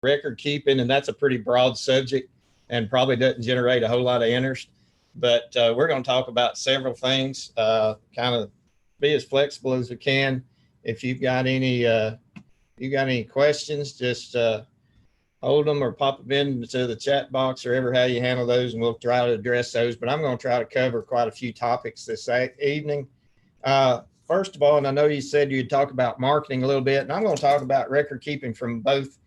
record keeping, and that's a pretty broad subject and probably doesn't generate a whole lot of interest. But we're going to talk about several things, kind of be as flexible as we can. If you've got any questions, just hold them or pop them into the chat box or ever how you handle those, and we'll try to address those. But I'm going to try to cover quite a few topics this evening. First of all, and I know you said you'd talk about marketing a little bit, and I'm going to talk about record keeping from both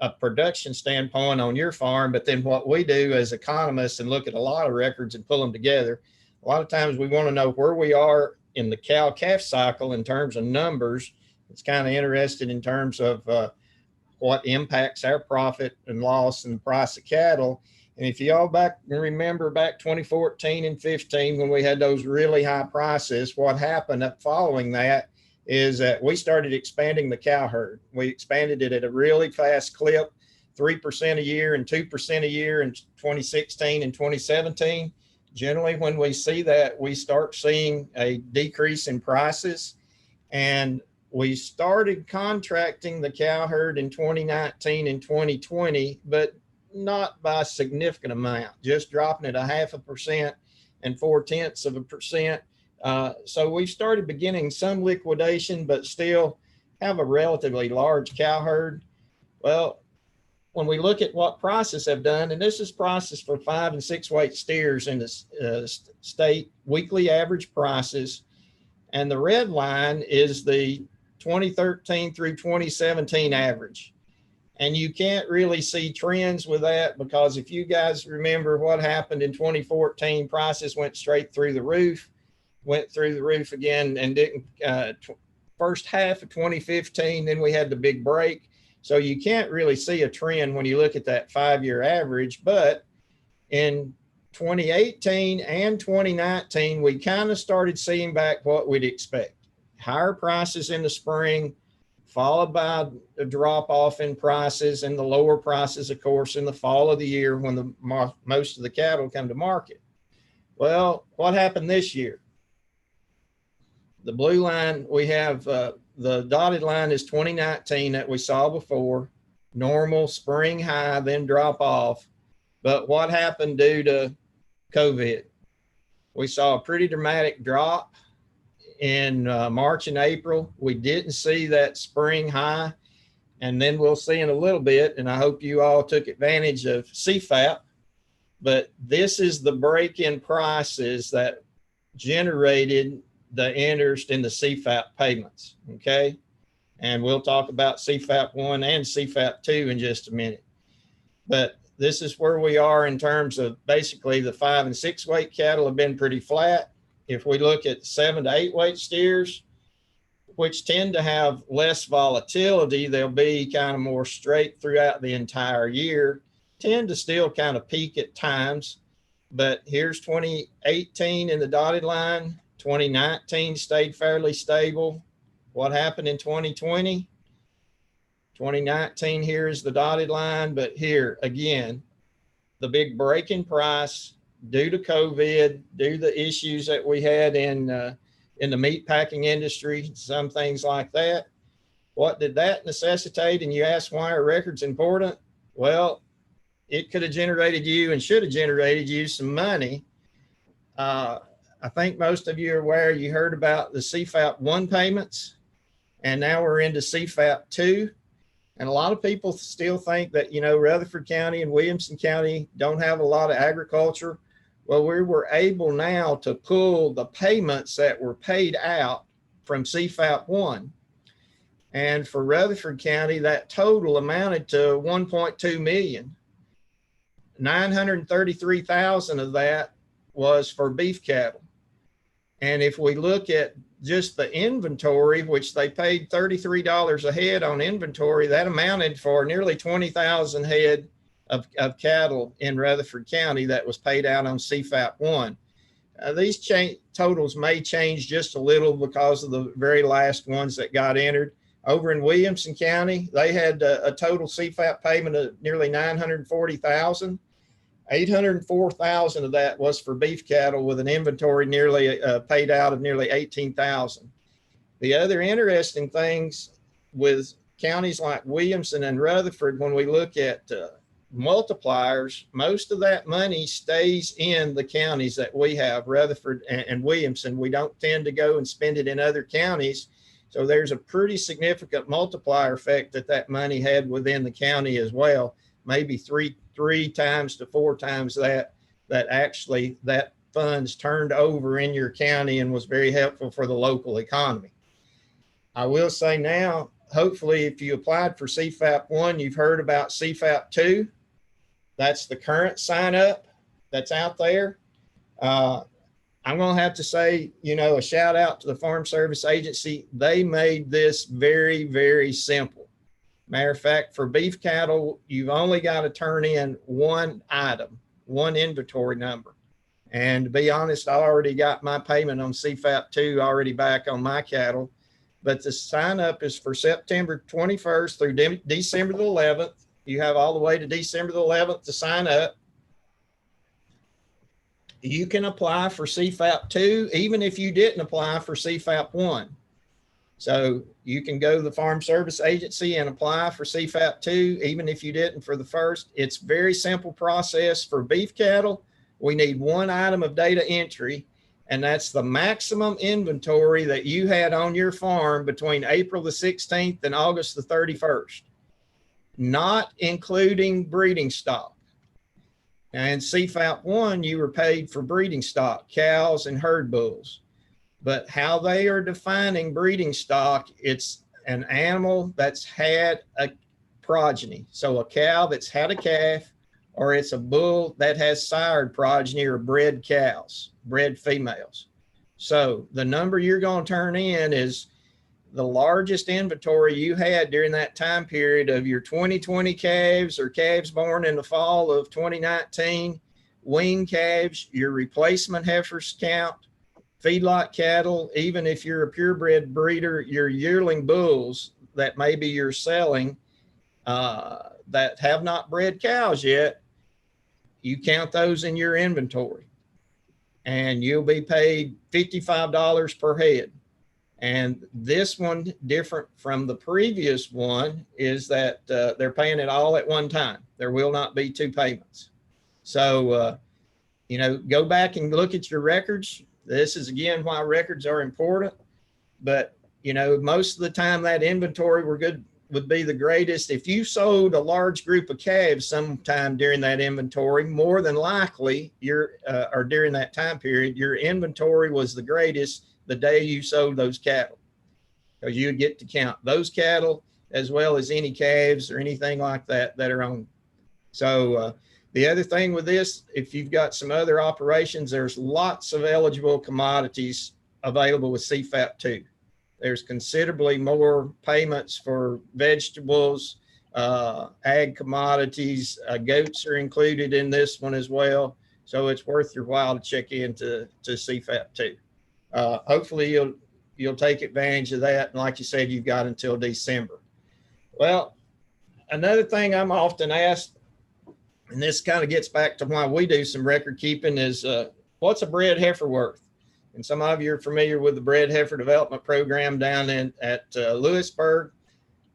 a production standpoint on your farm, but then what we do as economists and look at a lot of records and pull them together. A lot of times we want to know where we are in the cow-calf cycle in terms of numbers. It's kind of interested in terms of what impacts our profit and loss and the price of cattle. And if y'all remember back 2014 and 15, when we had those really high prices, what happened following that is that we started expanding the cow herd. We expanded it at a really fast clip, 3% a year and 2% a year in 2016 and 2017. Generally, when we see that, we start seeing a decrease in prices. And we started contracting the cow herd in 2019 and 2020, but not by a significant amount, just dropping it 0.5% and 0.4%. So we've started beginning some liquidation, but still have a relatively large cow herd. Well, when we look at what prices have done, and this is prices for 5 and 6 weight steers in the state, weekly average prices, and the red line is the 2013 through 2017 average. And you can't really see trends with that, because if you guys remember what happened in 2014, prices went straight through the roof, went through the roof again, and didn't first half of 2015, then we had the big break. So you can't really see a trend when you look at that 5-year average. But in 2018 and 2019, we kind of started seeing back what we'd expect. Higher prices in the spring, followed by a drop off in prices, and the lower prices, of course, in the fall of the year when most of the cattle come to market. Well, what happened this year? The blue line, we have the dotted line is 2019 that we saw before, normal spring high, then drop off. But what happened due to COVID? We saw a pretty dramatic drop in March and April. We didn't see that spring high, and then we'll see in a little bit, and I hope you all took advantage of CFAP, but this is the break-in prices that generated the interest in the CFAP payments, okay? And we'll talk about CFAP 1 and CFAP 2 in just a minute. But this is where we are in terms of basically the 5 and 6 weight cattle have been pretty flat. If we look at 7 to 8 weight steers, which tend to have less volatility, they'll be kind of more straight throughout the entire year, tend to still kind of peak at times. But here's 2018 in the dotted line. 2019 stayed fairly stable. What happened in 2020? 2019 here is the dotted line, but here again, the big break in price due to COVID, due to the issues that we had in the meat packing industry, some things like that. What did that necessitate? And you ask, why are records important? Well, it could have generated you and should have generated you some money. I think most of you are aware, you heard about the CFAP 1 payments, and now we're into CFAP 2. And a lot of people still think that, Rutherford County and Williamson County don't have a lot of agriculture. Well, we were able now to pull the payments that were paid out from CFAP 1. And for Rutherford County, that total amounted to $1.2 million. 933,000 of that was for beef cattle. And if we look at just the inventory, which they paid $33 a head on inventory, that amounted for nearly 20,000 head of cattle in Rutherford County that was paid out on CFAP 1. These totals may change just a little because of the very last ones that got entered. Over in Williamson County, they had a total CFAP payment of nearly 940,000. 804,000 of that was for beef cattle, with an inventory nearly paid out of nearly 18,000. The other interesting things with counties like Williamson and Rutherford, when we look at multipliers, most of that money stays in the counties that we have, Rutherford and Williamson. We don't tend to go and spend it in other counties. So there's a pretty significant multiplier effect that money had within the county as well. Maybe three times to four times that actually that funds turned over in your county and was very helpful for the local economy. I will say now, hopefully, if you applied for CFAP 1, you've heard about CFAP 2. That's the current sign up that's out there. I'm going to have to say, a shout out to the Farm Service Agency. They made this very, very simple. Matter of fact, for beef cattle, you've only got to turn in one item, one inventory number. And to be honest, I already got my payment on CFAP 2 already back on my cattle. But the sign up is for September 21st through December the 11th. You have all the way to December the 11th to sign up. You can apply for CFAP 2, even if you didn't apply for CFAP 1. So you can go to the Farm Service Agency and apply for CFAP 2, even if you didn't for the first. It's very simple process. For beef cattle, we need one item of data entry, and that's the maximum inventory that you had on your farm between April the 16th and August the 31st, not including breeding stock. And CFAP 1, you were paid for breeding stock, cows and herd bulls. But how they are defining breeding stock, it's an animal that's had a progeny. So a cow that's had a calf, or it's a bull that has sired progeny or bred cows, bred females. So the number you're going to turn in is the largest inventory you had during that time period of your 2020 calves or calves born in the fall of 2019, wean calves, your replacement heifers count, feedlot cattle, even if you're a purebred breeder, your yearling bulls that maybe you're selling that have not bred cows yet, you count those in your inventory. And you'll be paid $55 per head. And this one, different from the previous one, is that they're paying it all at one time. There will not be two payments. So, go back and look at your records. This is, again, why records are important. But, most of the time that inventory would be the greatest. If you sold a large group of calves sometime during that inventory, more than likely, or during that time period, your inventory was the greatest the day you sold those cattle, because you'd get to count those cattle as well as any calves or anything like that are on. So the other thing with this, if you've got some other operations, there's lots of eligible commodities available with CFAP 2. There's considerably more payments for vegetables, ag commodities, goats are included in this one as well. So it's worth your while to check into CFAP 2. Hopefully you'll take advantage of that. And like you said, you've got until December. Well, another thing I'm often asked, and this kind of gets back to why we do some record keeping, is what's a bred heifer worth? And some of you are familiar with the bred heifer development program down at Lewisburg,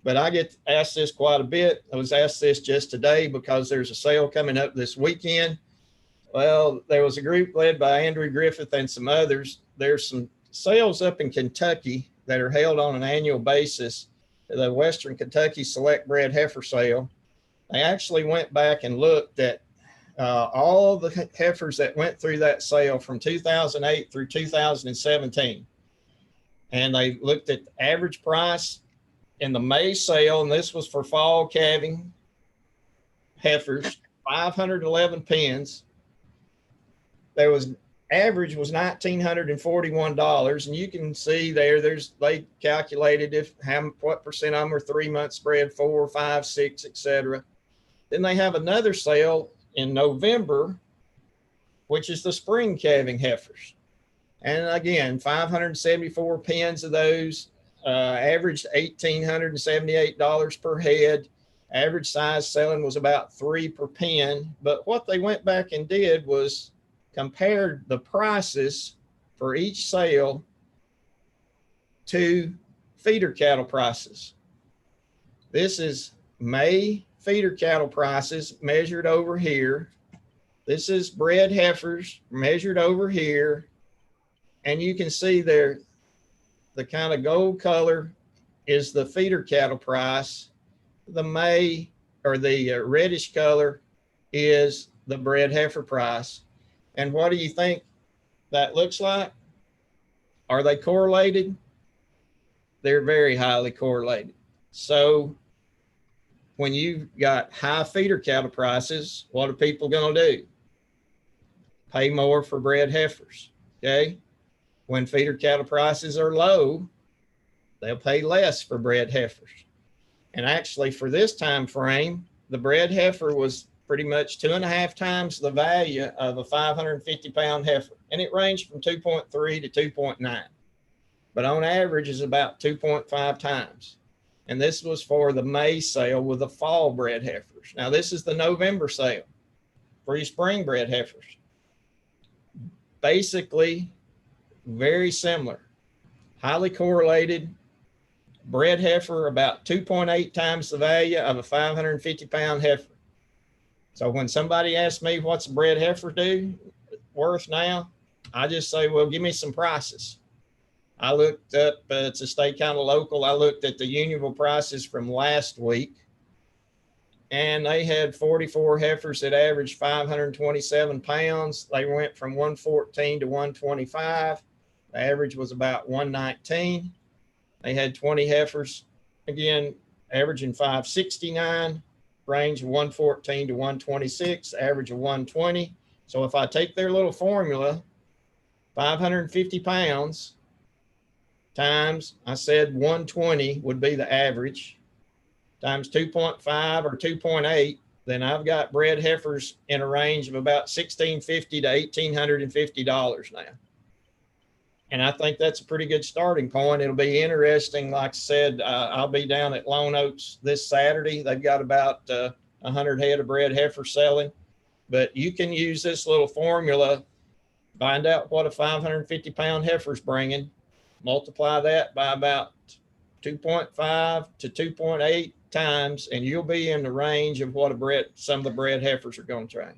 but I get asked this quite a bit. I was asked this just today because there's a sale coming up this weekend. Well, there was a group led by Andrew Griffith and some others. There's some sales up in Kentucky that are held on an annual basis, the Western Kentucky Select Bred Heifer Sale. They actually went back and looked at all the heifers that went through that sale from 2008 through 2017. And they looked at the average price in the May sale, and this was for fall calving heifers, 511 pens. There was average was $1,941, and you can see they calculated what percent of them are 3 months bred, 4, 5, 6, etc. Then they have another sale in November, which is the spring calving heifers, and again 574 pens of those, averaged $1,878 per head. Average size selling was about 3 per pen. But what they went back and did was compared the prices for each sale to feeder cattle prices. This is May feeder cattle prices measured over here. This is bred heifers measured over here. And you can see there, the kind of gold color is the feeder cattle price. The May, or the reddish color, is the bred heifer price. And what do you think that looks like? Are they correlated? They're very highly correlated. So when you've got high feeder cattle prices, what are people going to do? Pay more for bred heifers. Okay. When feeder cattle prices are low, they'll pay less for bred heifers. And actually, for this time frame, the bred heifer was pretty much 2.5 times the value of a 550-pound heifer. And it ranged from 2.3 to 2.9. But on average is about 2.5 times. And this was for the May sale with the fall bred heifers. Now, this is the November sale for your spring bred heifers. Basically, very similar, highly correlated. Bred heifer about 2.8 times the value of a 550-pound heifer. So when somebody asks me what's a bred heifer worth now, I just say, well, give me some prices. I looked up, it's a state kind of local. I looked at the Unionville prices from last week, and they had 44 heifers that averaged 527 pounds. They went from 114 to 125. The average was about 119. They had 20 heifers, again, averaging 569, range of 114 to 126, average of 120. So if I take their little formula, 550 pounds times, I said 120 would be the average, times 2.5 or 2.8, then I've got bred heifers in a range of about $1,650 to $1,850 now. And I think that's a pretty good starting point. It'll be interesting. Like I said, I'll be down at Lone Oaks this Saturday. They've got about 100 head of bred heifers selling. But you can use this little formula, find out what a 550-pound heifer's bringing, multiply that by about 2.5 to 2.8 times, and you'll be in the range of what some of the bred heifers are going to train.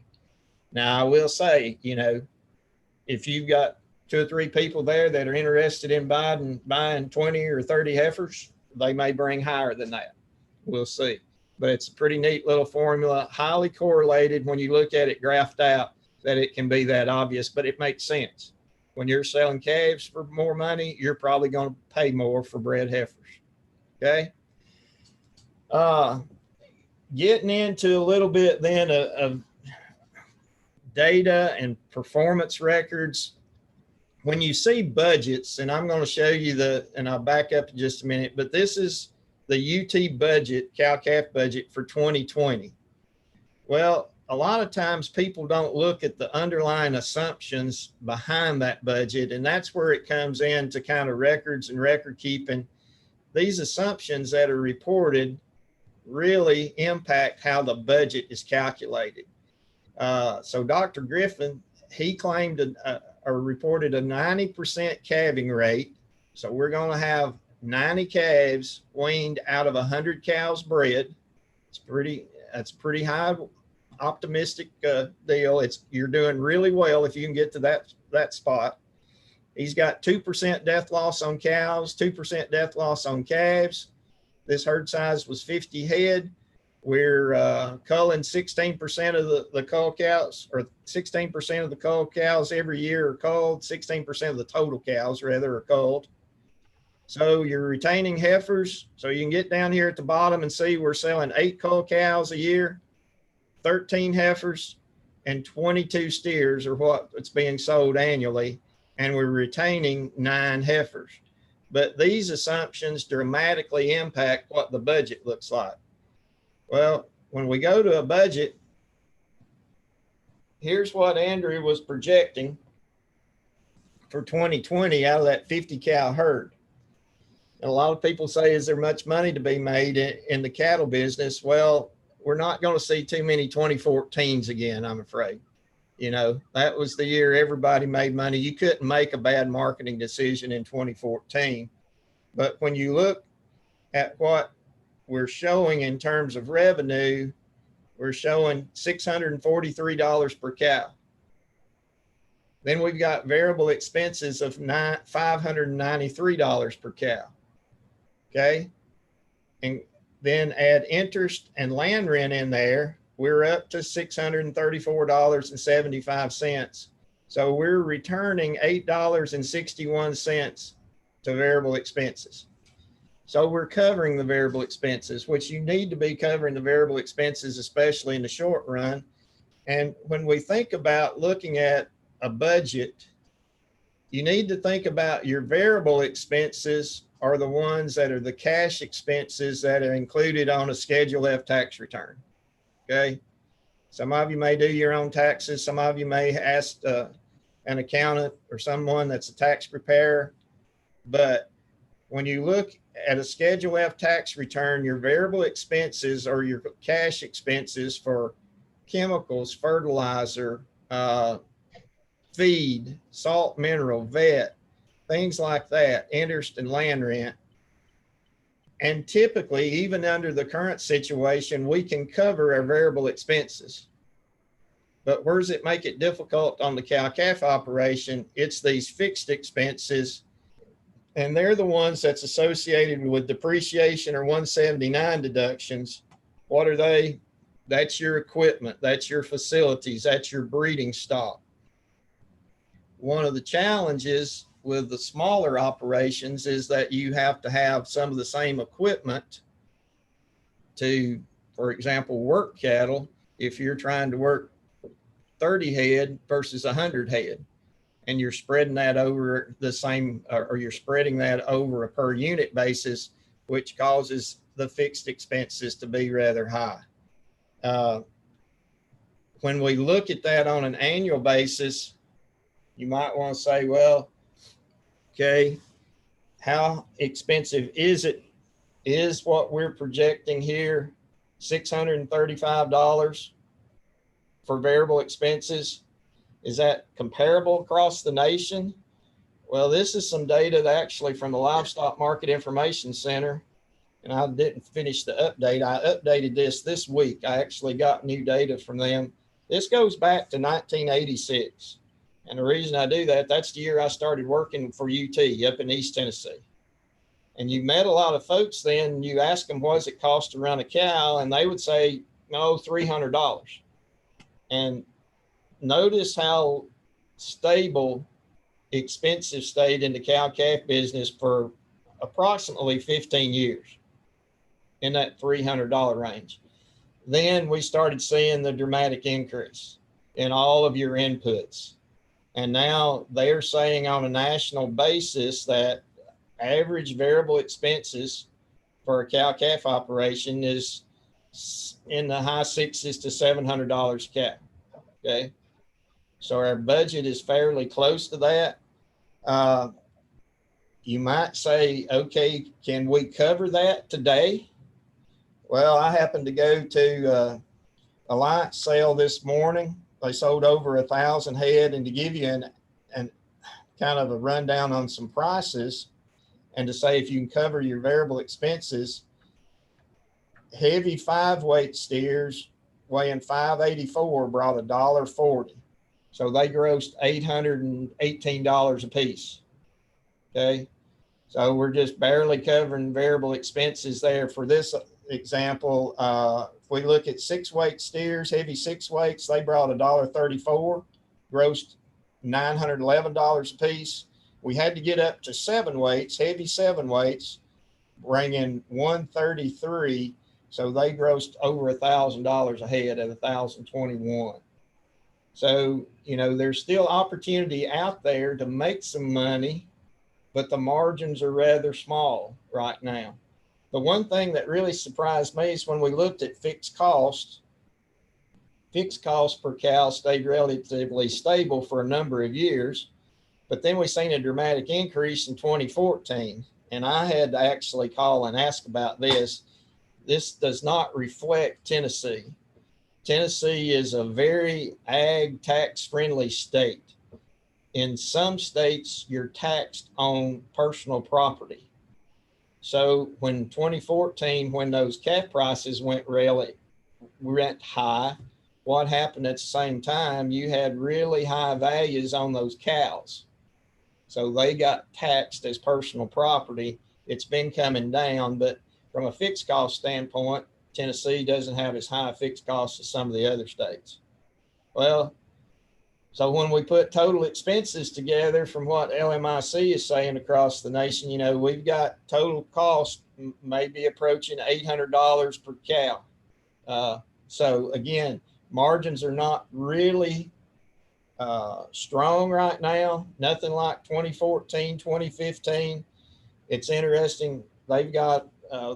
Now, I will say, if you've got 2 or 3 people there that are interested in buying 20 or 30 heifers, they may bring higher than that. We'll see. But it's a pretty neat little formula, highly correlated when you look at it graphed out, that it can be that obvious, but it makes sense. When you're selling calves for more money, you're probably going to pay more for bred heifers. Okay. Getting into a little bit then of data and performance records. When you see budgets, and I'm going to show you and I'll back up in just a minute, but this is the UT budget, cow-calf budget for 2020. Well, a lot of times people don't look at the underlying assumptions behind that budget, and that's where it comes in to kind of records and record keeping. These assumptions that are reported really impact how the budget is calculated. So Dr. Griffin, he claimed or reported a 90% calving rate. So we're going to have 90 calves weaned out of 100 cows bred. That's pretty high, optimistic deal. You're doing really well if you can get to that spot. He's got 2% death loss on cows, 2% death loss on calves. This herd size was 50 head. We're culling 16% of the cull cows, or 16% of the cull cows every year are culled. 16% of the total cows, rather, are culled. So you're retaining heifers. So you can get down here at the bottom and see we're selling 8 cull cows a year, 13 heifers, and 22 steers are what's being sold annually. And we're retaining 9 heifers. But these assumptions dramatically impact what the budget looks like. Well, when we go to a budget, here's what Andrew was projecting for 2020 out of that 50 cow herd. And a lot of people say, is there much money to be made in the cattle business? Well, we're not going to see too many 2014s again, I'm afraid. That was the year everybody made money. You couldn't make a bad marketing decision in 2014. But when you look at what we're showing in terms of revenue, we're showing $643 per cow. Then we've got variable expenses of $593 per cow. Okay. And then add interest and land rent in there, we're up to $634.75. So we're returning $8.61 to variable expenses. So we're covering the variable expenses, which you need to be covering the variable expenses, especially in the short run. And when we think about looking at a budget, you need to think about your variable expenses are the ones that are the cash expenses that are included on a Schedule F tax return. Okay. Some of you may do your own taxes. Some of you may ask an accountant or someone that's a tax preparer. But when you look at a Schedule F tax return, your variable expenses or your cash expenses for chemicals, fertilizer, feed, salt, mineral, vet, things like that, interest and land rent. And typically, even under the current situation, we can cover our variable expenses. But where does it make it difficult on the cow-calf operation? It's these fixed expenses, and they're the ones that's associated with depreciation or 179 deductions. What are they? That's your equipment, that's your facilities, that's your breeding stock. One of the challenges with the smaller operations is that you have to have some of the same equipment to, for example, work cattle. If you're trying to work 30 head versus 100 head, and you're spreading that over the same, or you're spreading that over a per unit basis, which causes the fixed expenses to be rather high. When we look at that on an annual basis, you might want to say, well, okay, how expensive is it? Is what we're projecting here $635 for variable expenses? Is that comparable across the nation? Well, this is some data that actually from the Livestock Market Information Center, and I didn't finish the update. I updated this week. I actually got new data from them. This goes back to 1986. And the reason I do that, that's the year I started working for UT up in East Tennessee. And you met a lot of folks then, you ask them, what does it cost to run a cow? And they would say, no, $300. And notice how stable expenses stayed in the cow-calf business for approximately 15 years in that $300 range. Then we started seeing the dramatic increase in all of your inputs. And now they're saying on a national basis that average variable expenses for a cow-calf operation is in the high $600 to $700 a cow. Okay. So our budget is fairly close to that. You might say, okay, can we cover that today? Well, I happened to go to a light sale this morning. They sold over 1,000 head, and to give you an kind of a rundown on some prices and to say if you can cover your variable expenses, heavy 5-weight steers weighing 584 brought $1.40. So they grossed $818 a piece. Okay. So we're just barely covering variable expenses there. For this example, if we look at 6-weight steers, heavy 6 weights, they brought $1.34, grossed $911 a piece. We had to get up to 7 weights, heavy 7 weights, bringing $133. So they grossed over $1,000 a head at $1,021. So, you know, there's still opportunity out there to make some money, but the margins are rather small right now. The one thing that really surprised me is when we looked at fixed costs per cow stayed relatively stable for a number of years, but then we seen a dramatic increase in 2014. And I had to actually call and ask about this. This does not reflect Tennessee. Tennessee is a very ag tax friendly state. In some states, you're taxed on personal property. So when 2014, when those calf prices went high, what happened at the same time? You had really high values on those cows. So they got taxed as personal property. It's been coming down, but from a fixed cost standpoint, Tennessee doesn't have as high fixed costs as some of the other states. Well, so when we put total expenses together from what LMIC is saying across the nation, you know, we've got total cost maybe approaching $800 per cow. So again, margins are not really strong right now. Nothing like 2014, 2015. It's interesting. They've got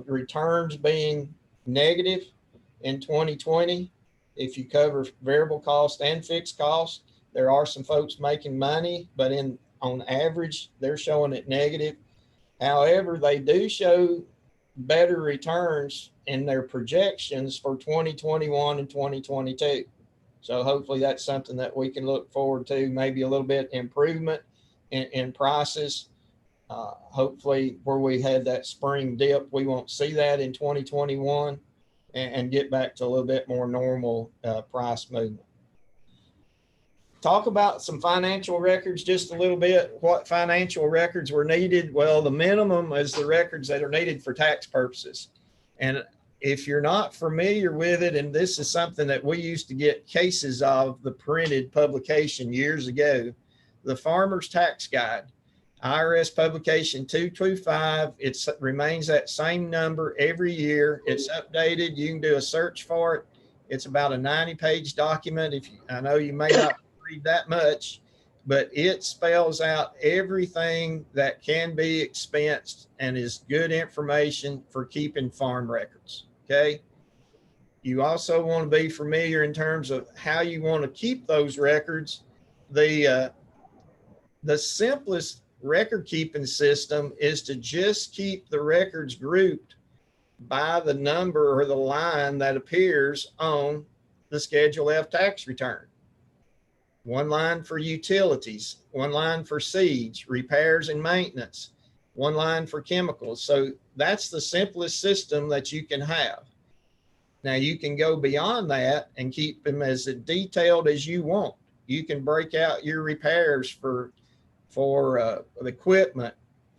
returns being negative in 2020. If you cover variable cost and fixed cost, there are some folks making money, but on average, they're showing it negative. However, they do show better returns in their projections for 2021 and 2022. So hopefully that's something that we can look forward to, maybe a little bit improvement in prices. Hopefully where we had that spring dip, we won't see that in 2021 and get back to a little bit more normal price movement. Talk about some financial records just a little bit. What financial records were needed? Well, the minimum is the records that are needed for tax purposes. And if you're not familiar with it, and this is something that we used to get cases of, the printed publication years ago, the Farmer's Tax Guide, IRS publication 225, it remains that same number every year. It's updated. You can do a search for it. It's about a 90-page document. I know you may not read that much, but it spells out everything that can be expensed and is good information for keeping farm records. Okay. You also want to be familiar in terms of how you want to keep those records. The simplest record keeping system is to just keep the records grouped by the number or the line that appears on the Schedule F tax return. One line for utilities, one line for seeds, repairs and maintenance, one line for chemicals. So that's the simplest system that you can have. Now you can go beyond that and keep them as detailed as you want. You can break out your repairs for equipment,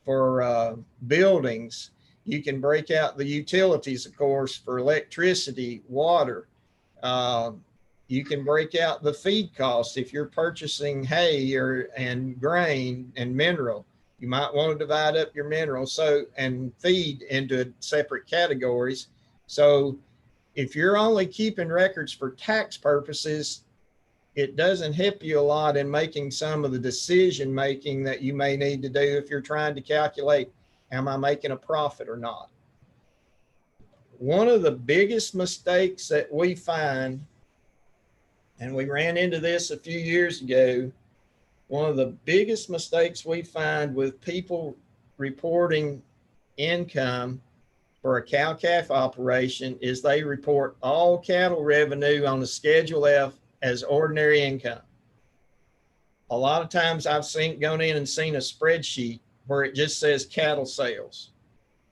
for buildings. You can break out the utilities, of course, for electricity, water. You can break out the feed costs if you're purchasing hay and grain and mineral. You might want to divide up your minerals and feed into separate categories. So if you're only keeping records for tax purposes, it doesn't help you a lot in making some of the decision making that you may need to do if you're trying to calculate, am I making a profit or not? One of the biggest mistakes that we find, and we ran into this a few years ago, one of the biggest mistakes we find with people reporting income for a cow-calf operation is they report all cattle revenue on the Schedule F as ordinary income. A lot of times I've gone in and seen a spreadsheet where it just says cattle sales,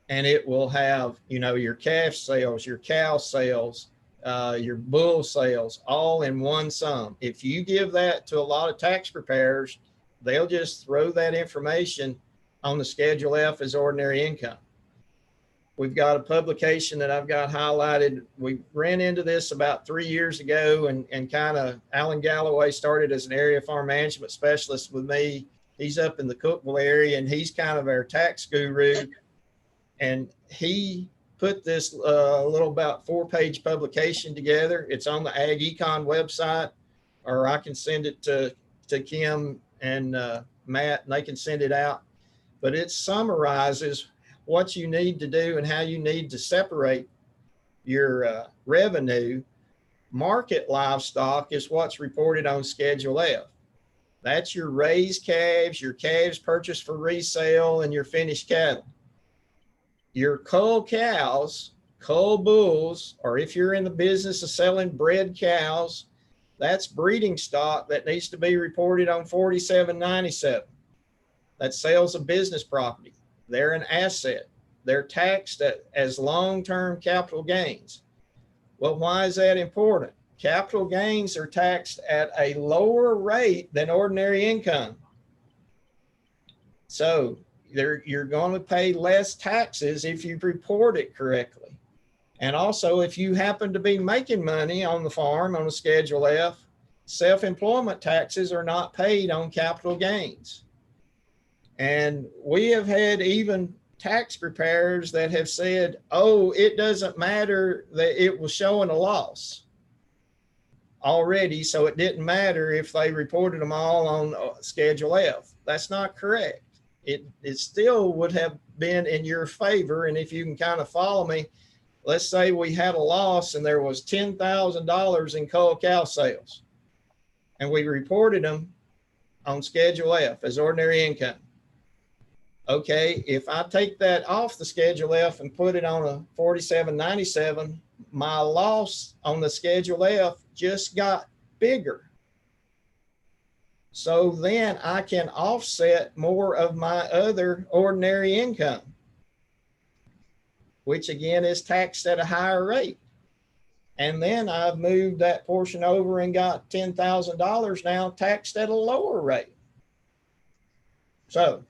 and it will have, your calf sales, your cow sales, your bull sales, all in one sum. If you give that to a lot of tax preparers, they'll just throw that information on the Schedule F as ordinary income. We've got a publication that I've got highlighted. We ran into this about 3 years ago, and kind of Alan Galloway started as an area farm management specialist with me. He's up in the Cookeville area, and he's kind of our tax guru. And he put this little about 4-page publication together. It's on the Ag Econ website, or I can send it to Kim and Matt, and they can send it out. But it summarizes what you need to do and how you need to separate your revenue. Market livestock is what's reported on Schedule F. That's your raised calves, your calves purchased for resale, and your finished cattle. Your cull cows, cull bulls, or if you're in the business of selling bred cows, that's breeding stock that needs to be reported on 4797. That's sales of business property. They're an asset. they're taxed as long-term capital gains. Well, why is that important? Capital gains are taxed at a lower rate than ordinary income. So you're going to pay less taxes if you report it correctly. And also, if you happen to be making money on the farm on a Schedule F, self-employment taxes are not paid on capital gains. And we have had even tax preparers that have said, oh, it doesn't matter that it was showing a loss already, so it didn't matter if they reported them all on Schedule F. That's not correct. It still would have been in your favor. And if you can kind of follow me, let's say we had a loss and there was $10,000 in cull cow sales, and we reported them on Schedule F as ordinary income. Okay, if I take that off the Schedule F and put it on a 4797, my loss on the Schedule F just got bigger. So then I can offset more of my other ordinary income, which again is taxed at a higher rate. And then I've moved that portion over and got $10,000 now taxed at a lower rate. So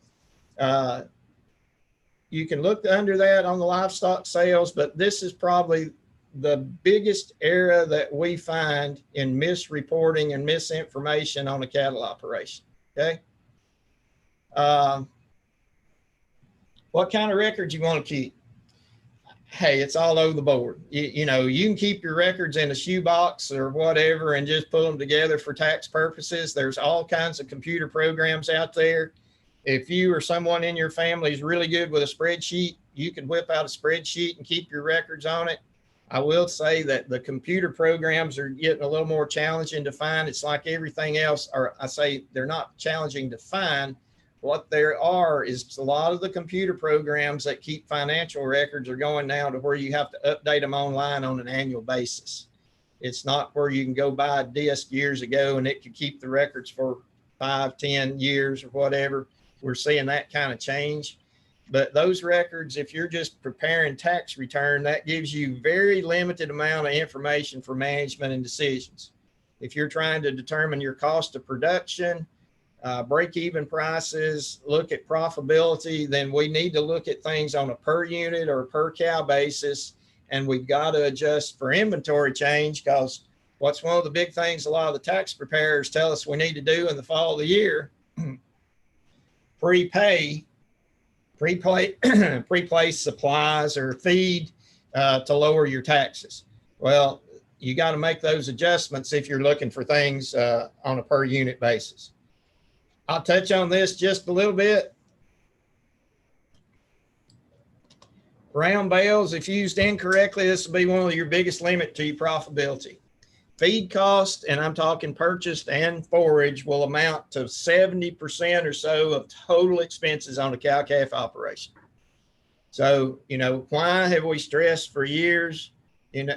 you can look under that on the livestock sales, but this is probably the biggest area that we find in misreporting and misinformation on a cattle operation. Okay. What kind of records you want to keep? Hey, it's all over the board. You know, you can keep your records in a shoebox or whatever and just pull them together for tax purposes. There's all kinds of computer programs out there. If you or someone in your family is really good with a spreadsheet, you can whip out a spreadsheet and keep your records on it. I will say that the computer programs are getting a little more challenging to find. It's like everything else, or I say they're not challenging to find. What there are is a lot of the computer programs that keep financial records are going now to where you have to update them online on an annual basis. It's not where you can go buy a disc years ago and it could keep the records for 5, 10 years or whatever. We're seeing that kind of change. But those records, if you're just preparing tax return, that gives you very limited amount of information for management and decisions. If you're trying to determine your cost of production, break-even prices, look at profitability, then we need to look at things on a per unit or per cow basis. And we've got to adjust for inventory change, because what's one of the big things a lot of the tax preparers tell us we need to do in the fall of the year, pre-place supplies or feed to lower your taxes. Well, you got to make those adjustments if you're looking for things on a per unit basis. I'll touch on this just a little bit. Round bales, if used incorrectly, this will be one of your biggest limit to your profitability. Feed cost, and I'm talking purchased and forage, will amount to 70% or so of total expenses on a cow-calf operation. So, you know, why have we stressed for years in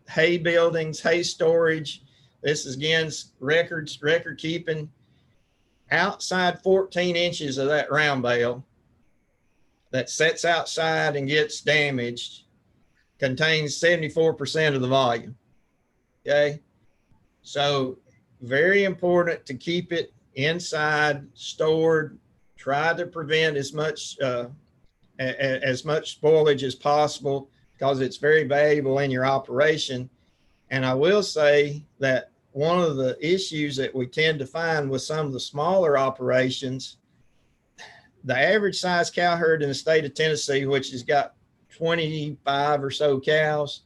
hay buildings, hay storage? This is, again, record keeping. Outside 14 inches of that round bale that sits outside and gets damaged contains 74% of the volume. Okay. So very important to keep it inside, stored, try to prevent as much spoilage as possible, because it's very valuable in your operation. And I will say that one of the issues that we tend to find with some of the smaller operations, the average size cow herd in the state of Tennessee, which has got 25 or so cows,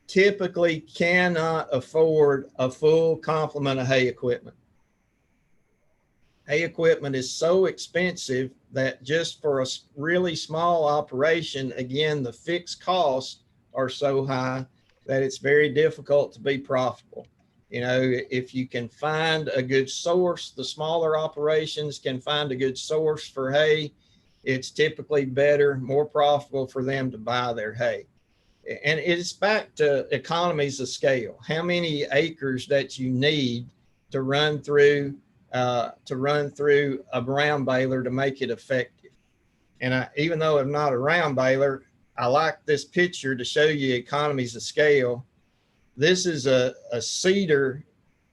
typically cannot afford a full complement of hay equipment. Hay equipment is so expensive that just for a really small operation, again, the fixed costs are so high that it's very difficult to be profitable. You know, if you can find a good source, the smaller operations can find a good source for hay, it's typically better, more profitable for them to buy their hay. And it's back to economies of scale. How many acres that you need to run through a brown baler to make it effective. And even though I'm not around Baylor, I like this picture to show you economies of scale. This is a cedar,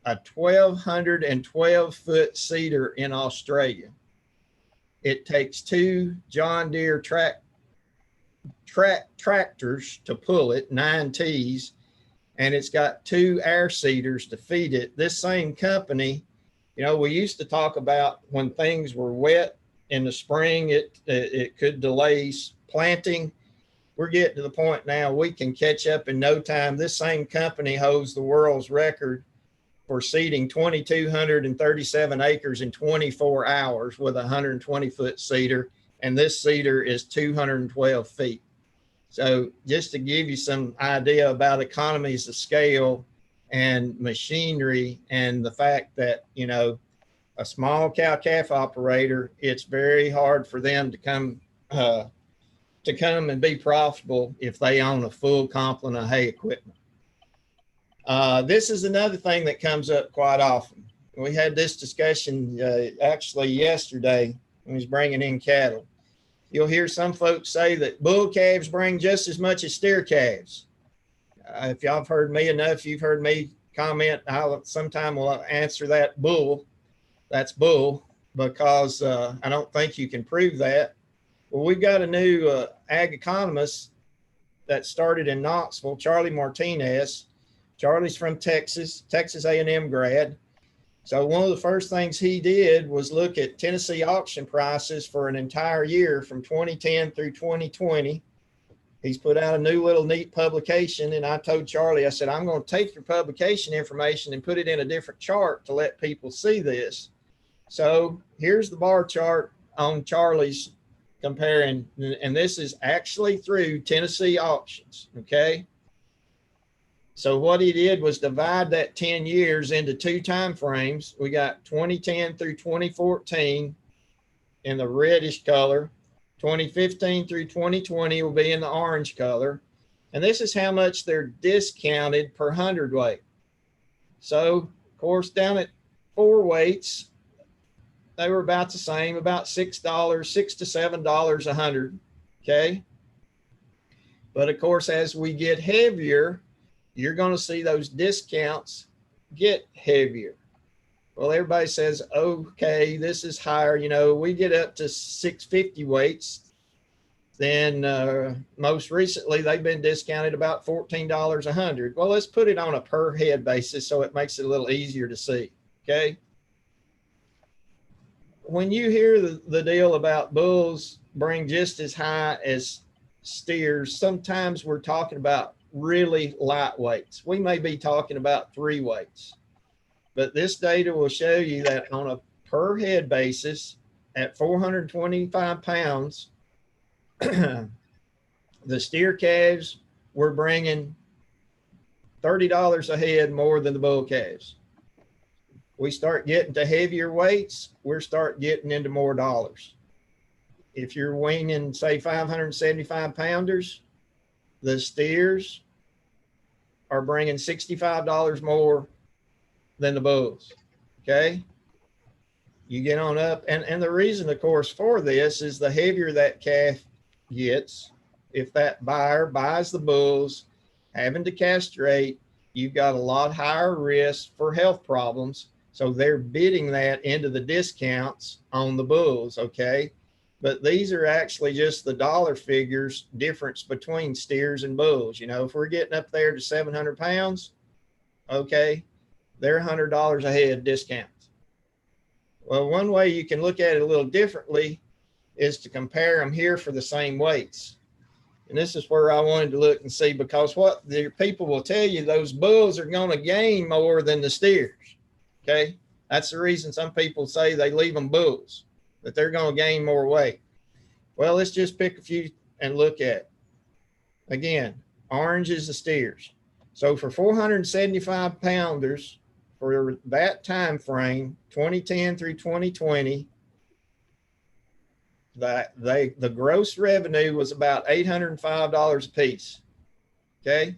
a 1,212 foot cedar in Australia. It takes 2 John Deere tractors to pull it, 9 T's, and it's got 2 air seeders to feed it. This same company, you know, we used to talk about when things were wet in the spring, it could delay planting. We're getting to the point now we can catch up in no time. This same company holds the world's record for seeding 2,237 acres in 24 hours with a 120 foot seeder. And this seeder is 212 feet. So just to give you some idea about economies of scale and machinery, and the fact that, you know, a small cow-calf operator, it's very hard for them to come and be profitable if they own a full complement of hay equipment. This is another thing that comes up quite often. We had this discussion actually yesterday when we was bringing in cattle. You'll hear some folks say that bull calves bring just as much as steer calves. If y'all have heard me enough, you've heard me comment, sometime we'll answer that bull. That's bull, because I don't think you can prove that. Well, we've got a new ag economist that started in Knoxville, Charlie Martinez. Charlie's from Texas A&M grad. So one of the first things he did was look at Tennessee auction prices for an entire year from 2010 through 2020. He's put out a new little neat publication, and I told Charlie, I said, I'm going to take your publication information and put it in a different chart to let people see this. So here's the bar chart on Charlie's comparing, and this is actually through Tennessee auctions, okay? So what he did was divide that 10 years into 2 time frames. We got 2010 through 2014 in the reddish color. 2015 through 2020 will be in the orange color. And this is how much they're discounted per hundredweight. So, of course, down at 4 weights, they were about the same, about $6, $6 to $7 a hundred, okay? But of course, as we get heavier, you're going to see those discounts get heavier. Well, everybody says, okay, this is higher. You know, we get up to 650 weights. Then most recently, they've been discounted about $14 a hundred. Well, let's put it on a per head basis so it makes it a little easier to see, okay? When you hear the deal about bulls bring just as high as steers, sometimes we're talking about really light weights. We may be talking about 3 weights, but this data will show you that on a per head basis at 425 pounds, the steer calves were bringing $30 a head more than the bull calves. We start getting to heavier weights, we're start getting into more dollars. If you're weaning, say, 575 pounders, the steers are bringing $65 more than the bulls, okay? You get on up, and the reason, of course, for this is the heavier that calf gets, if that buyer buys the bulls, having to castrate, you've got a lot higher risk for health problems. So they're bidding that into the discounts on the bulls, okay? But these are actually just the dollar figures difference between steers and bulls. You know, if we're getting up there to 700 pounds, okay, they're $100 a head discounts. Well, one way you can look at it a little differently is to compare them here for the same weights. And this is where I wanted to look and see, because what the people will tell you, those bulls are going to gain more than the steers. Okay, that's the reason some people say they leave them bulls, that they're going to gain more weight. Well, let's just pick a few and look at it. Again, orange is the steers. So for 475 pounders for that time frame, 2010 through 2020, the gross revenue was about $805 a piece. Okay,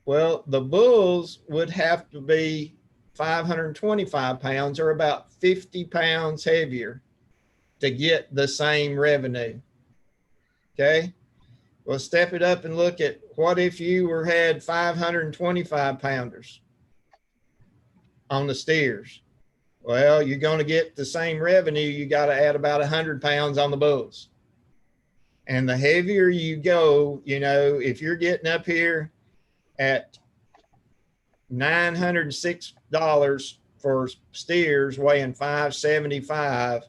well, the bulls would have to be 525 pounds, or about 50 pounds heavier, to get the same revenue. Okay. Well, step it up and look at what if you had 525 pounders on the steers. Well, you're going to get the same revenue. You got to add about 100 pounds on the bulls. And the heavier you go, you know, if you're getting up here at $906 for steers weighing 575,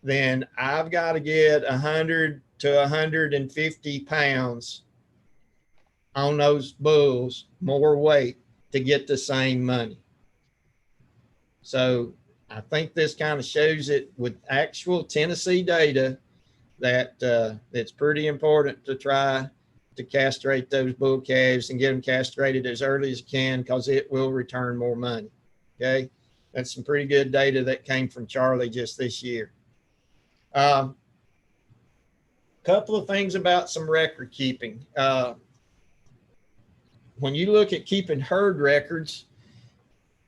then I've got to get 100 to 150 pounds on those bulls, more weight, to get the same money. So I think this kind of shows it with actual Tennessee data that it's pretty important to try to castrate those bull calves and get them castrated as early as you can, because it will return more money. Okay. That's some pretty good data that came from Charlie just this year. Couple of things about some record keeping. When you look at keeping herd records,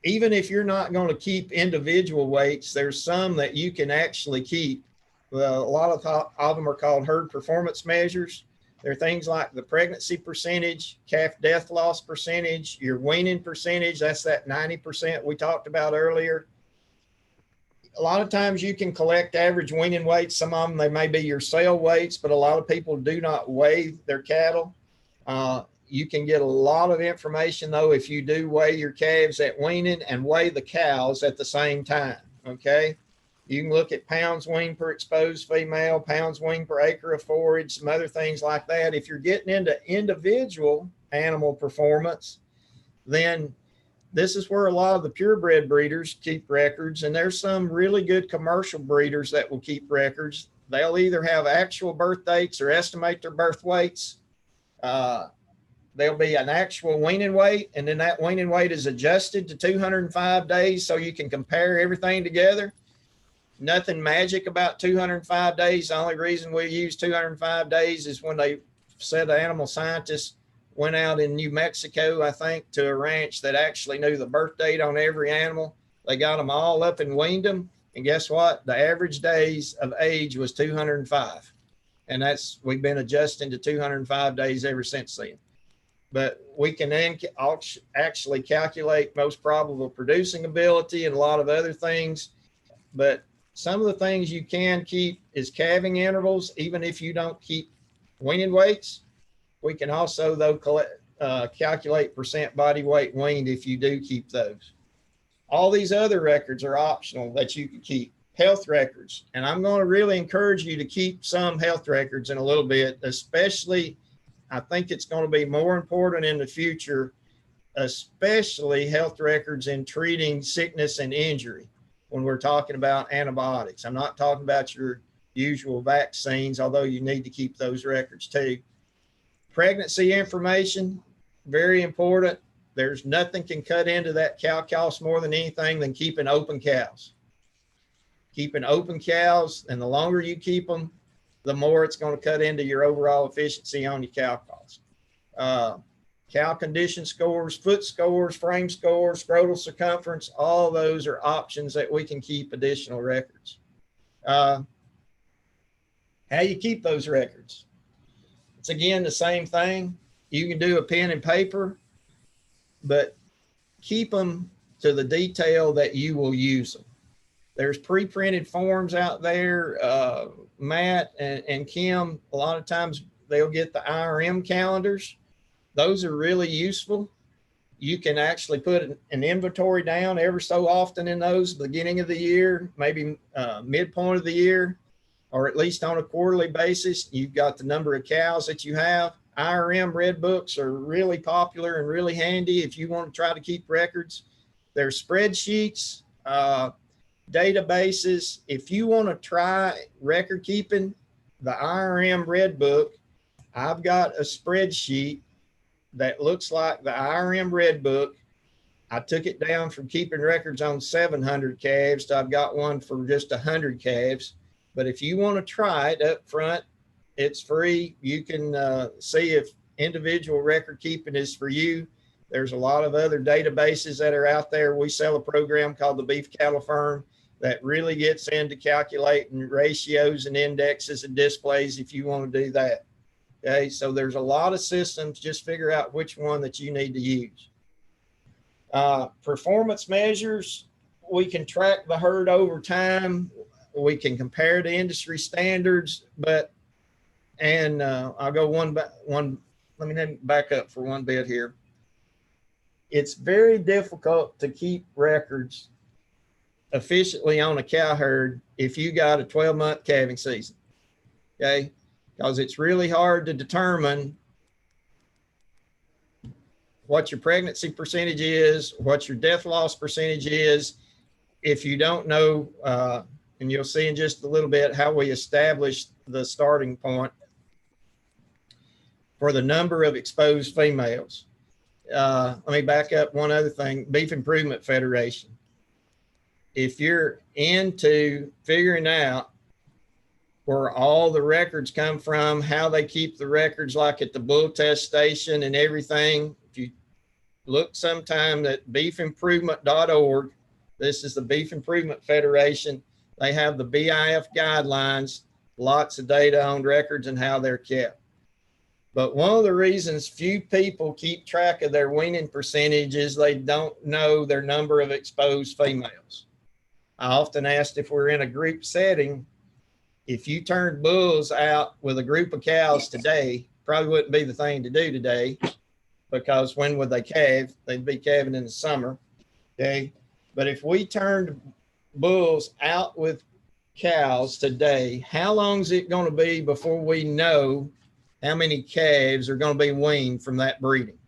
even if you're not going to keep individual weights, there's some that you can actually keep. Well, a lot of them are called herd performance measures. They're things like the pregnancy percentage, calf death loss percentage, your weaning percentage. That's that 90% we talked about earlier. A lot of times you can collect average weaning weights. Some of them, they may be your sale weights, but a lot of people do not weigh their cattle. You can get a lot of information, though, if you do weigh your calves at weaning and weigh the cows at the same time, okay? You can look at pounds weaned per exposed female, pounds weaned per acre of forage, some other things like that. If you're getting into individual animal performance, then this is where a lot of the purebred breeders keep records, and there's some really good commercial breeders that will keep records. They'll either have actual birth dates or estimate their birth weights. There'll be an actual weaning weight, and then that weaning weight is adjusted to 205 days so you can compare everything together. Nothing magic about 205 days. The only reason we use 205 days is when they said the animal scientists went out in New Mexico, I think, to a ranch that actually knew the birth date on every animal. They got them all up and weaned them. And guess what? The average days of age was 205. And we've been adjusting to 205 days ever since then. But we can then actually calculate most probable producing ability and a lot of other things. But some of the things you can keep is calving intervals, even if you don't keep weaning weights. We can also, though, calculate percent body weight weaned if you do keep those. All these other records are optional that you can keep. Health records. And I'm going to really encourage you to keep some health records in a little bit, especially I think it's going to be more important in the future, especially health records in treating sickness and injury when we're talking about antibiotics. I'm not talking about your usual vaccines, although you need to keep those records too. Pregnancy information, very important. There's nothing can cut into that cow cost more than anything than keeping open cows. Keeping open cows, and the longer you keep them, the more it's going to cut into your overall efficiency on your cow cost. Cow condition scores, foot scores, frame scores, scrotal circumference, all those are options that we can keep additional records. How you keep those records? It's again the same thing. You can do a pen and paper, but keep them to the detail that you will use them. There's pre-printed forms out there. Matt and Kim, a lot of times they'll get the IRM calendars. Those are really useful. You can actually put an inventory down ever so often in those, beginning of the year, maybe midpoint of the year, or at least on a quarterly basis. You've got the number of cows that you have. IRM red books are really popular and really handy if you want to try to keep records. There's spreadsheets, databases. If you want to try record keeping, the IRM red book, I've got a spreadsheet that looks like the IRM red book. I took it down from keeping records on 700 calves to I've got one for just 100 calves. But if you want to try it up front, it's free. You can see if individual record keeping is for you. There's a lot of other databases that are out there. We sell a program called the Beef Cattle Firm that really gets into calculating ratios and indexes and displays if you want to do that. Okay, so there's a lot of systems. Just figure out which one that you need to use. Performance measures, we can track the herd over time. We can compare to industry standards, I'll go let me back up for one bit here. It's very difficult to keep records efficiently on a cow herd if you got a 12-month calving season, okay? Because it's really hard to determine what your pregnancy percentage is, what your death loss percentage is, if you don't know, and you'll see in just a little bit how we establish the starting point for the number of exposed females. Let me back up one other thing, Beef Improvement Federation. If you're into figuring out where all the records come from, how they keep the records like at the bull test station and everything, if you look sometime at beefimprovement.org, this is the Beef Improvement Federation. They have the BIF guidelines, lots of data on records and how they're kept. But one of the reasons few people keep track of their weaning percentage is they don't know their number of exposed females. I often asked if we're in a group setting, if you turned bulls out with a group of cows today, probably wouldn't be the thing to do today, because when would they calve? They'd be calving in the summer, okay? But if we turned bulls out with cows today, how long is it going to be before we know how many calves are going to be weaned from that breeding?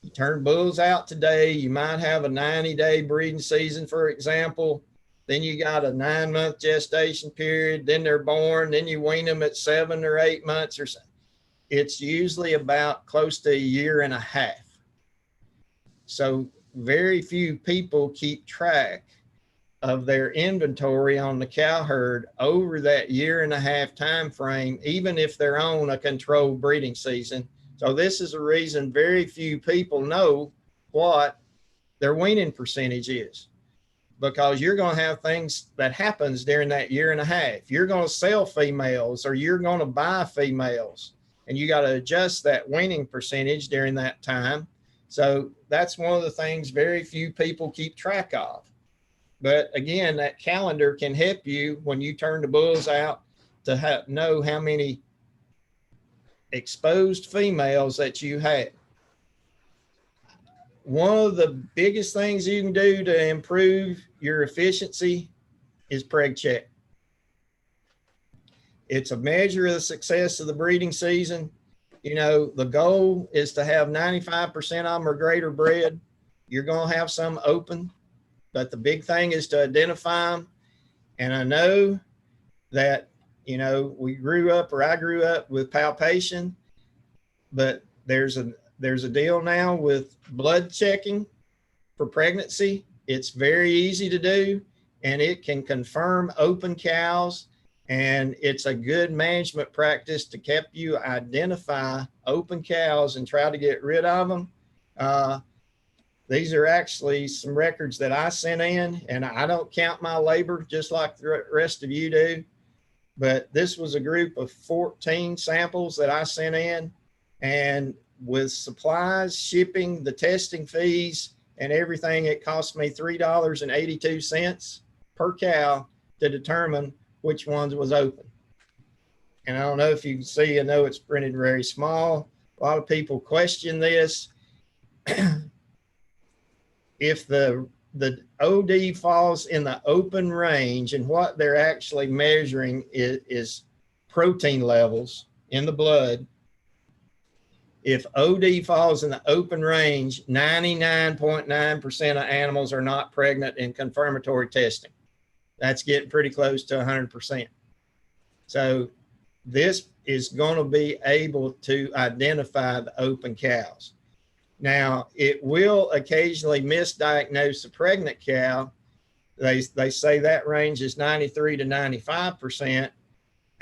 You turn bulls out today, you might have a 90-day breeding season, for example. Then you got a 9-month gestation period. Then they're born. Then you wean them at 7 or 8 months or so. It's usually about close to a year and a half. So very few people keep track of their inventory on the cow herd over that year and a half time frame, even if they're on a controlled breeding season. So this is a reason very few people know what their weaning percentage is, because you're going to have things that happens during that year and a half. You're going to sell females or you're going to buy females, and you got to adjust that weaning percentage during that time. So that's one of the things very few people keep track of. But again, that calendar can help you when you turn the bulls out to know how many exposed females that you have. One of the biggest things you can do to improve your efficiency is preg check. It's a measure of the success of the breeding season. You know, the goal is to have 95% of them or greater bred. You're going to have some open, but the big thing is to identify them. And I know that, you know, I grew up with palpation, but there's a deal now with blood checking for pregnancy. It's very easy to do, and it can confirm open cows. And it's a good management practice to help you identify open cows and try to get rid of them. These are actually some records that I sent in, and I don't count my labor just like the rest of you do. But this was a group of 14 samples that I sent in, and with supplies, shipping, the testing fees, and everything, it cost me $3.82 per cow to determine which ones was open. And I don't know if you can see, I know it's printed very small. A lot of people question this. If the OD falls in the open range, and what they're actually measuring is protein levels in the blood. If OD falls in the open range, 99.9% of animals are not pregnant in confirmatory testing. That's getting pretty close to 100%. So this is going to be able to identify the open cows. Now, it will occasionally misdiagnose a pregnant cow. They say that range is 93 to 95%.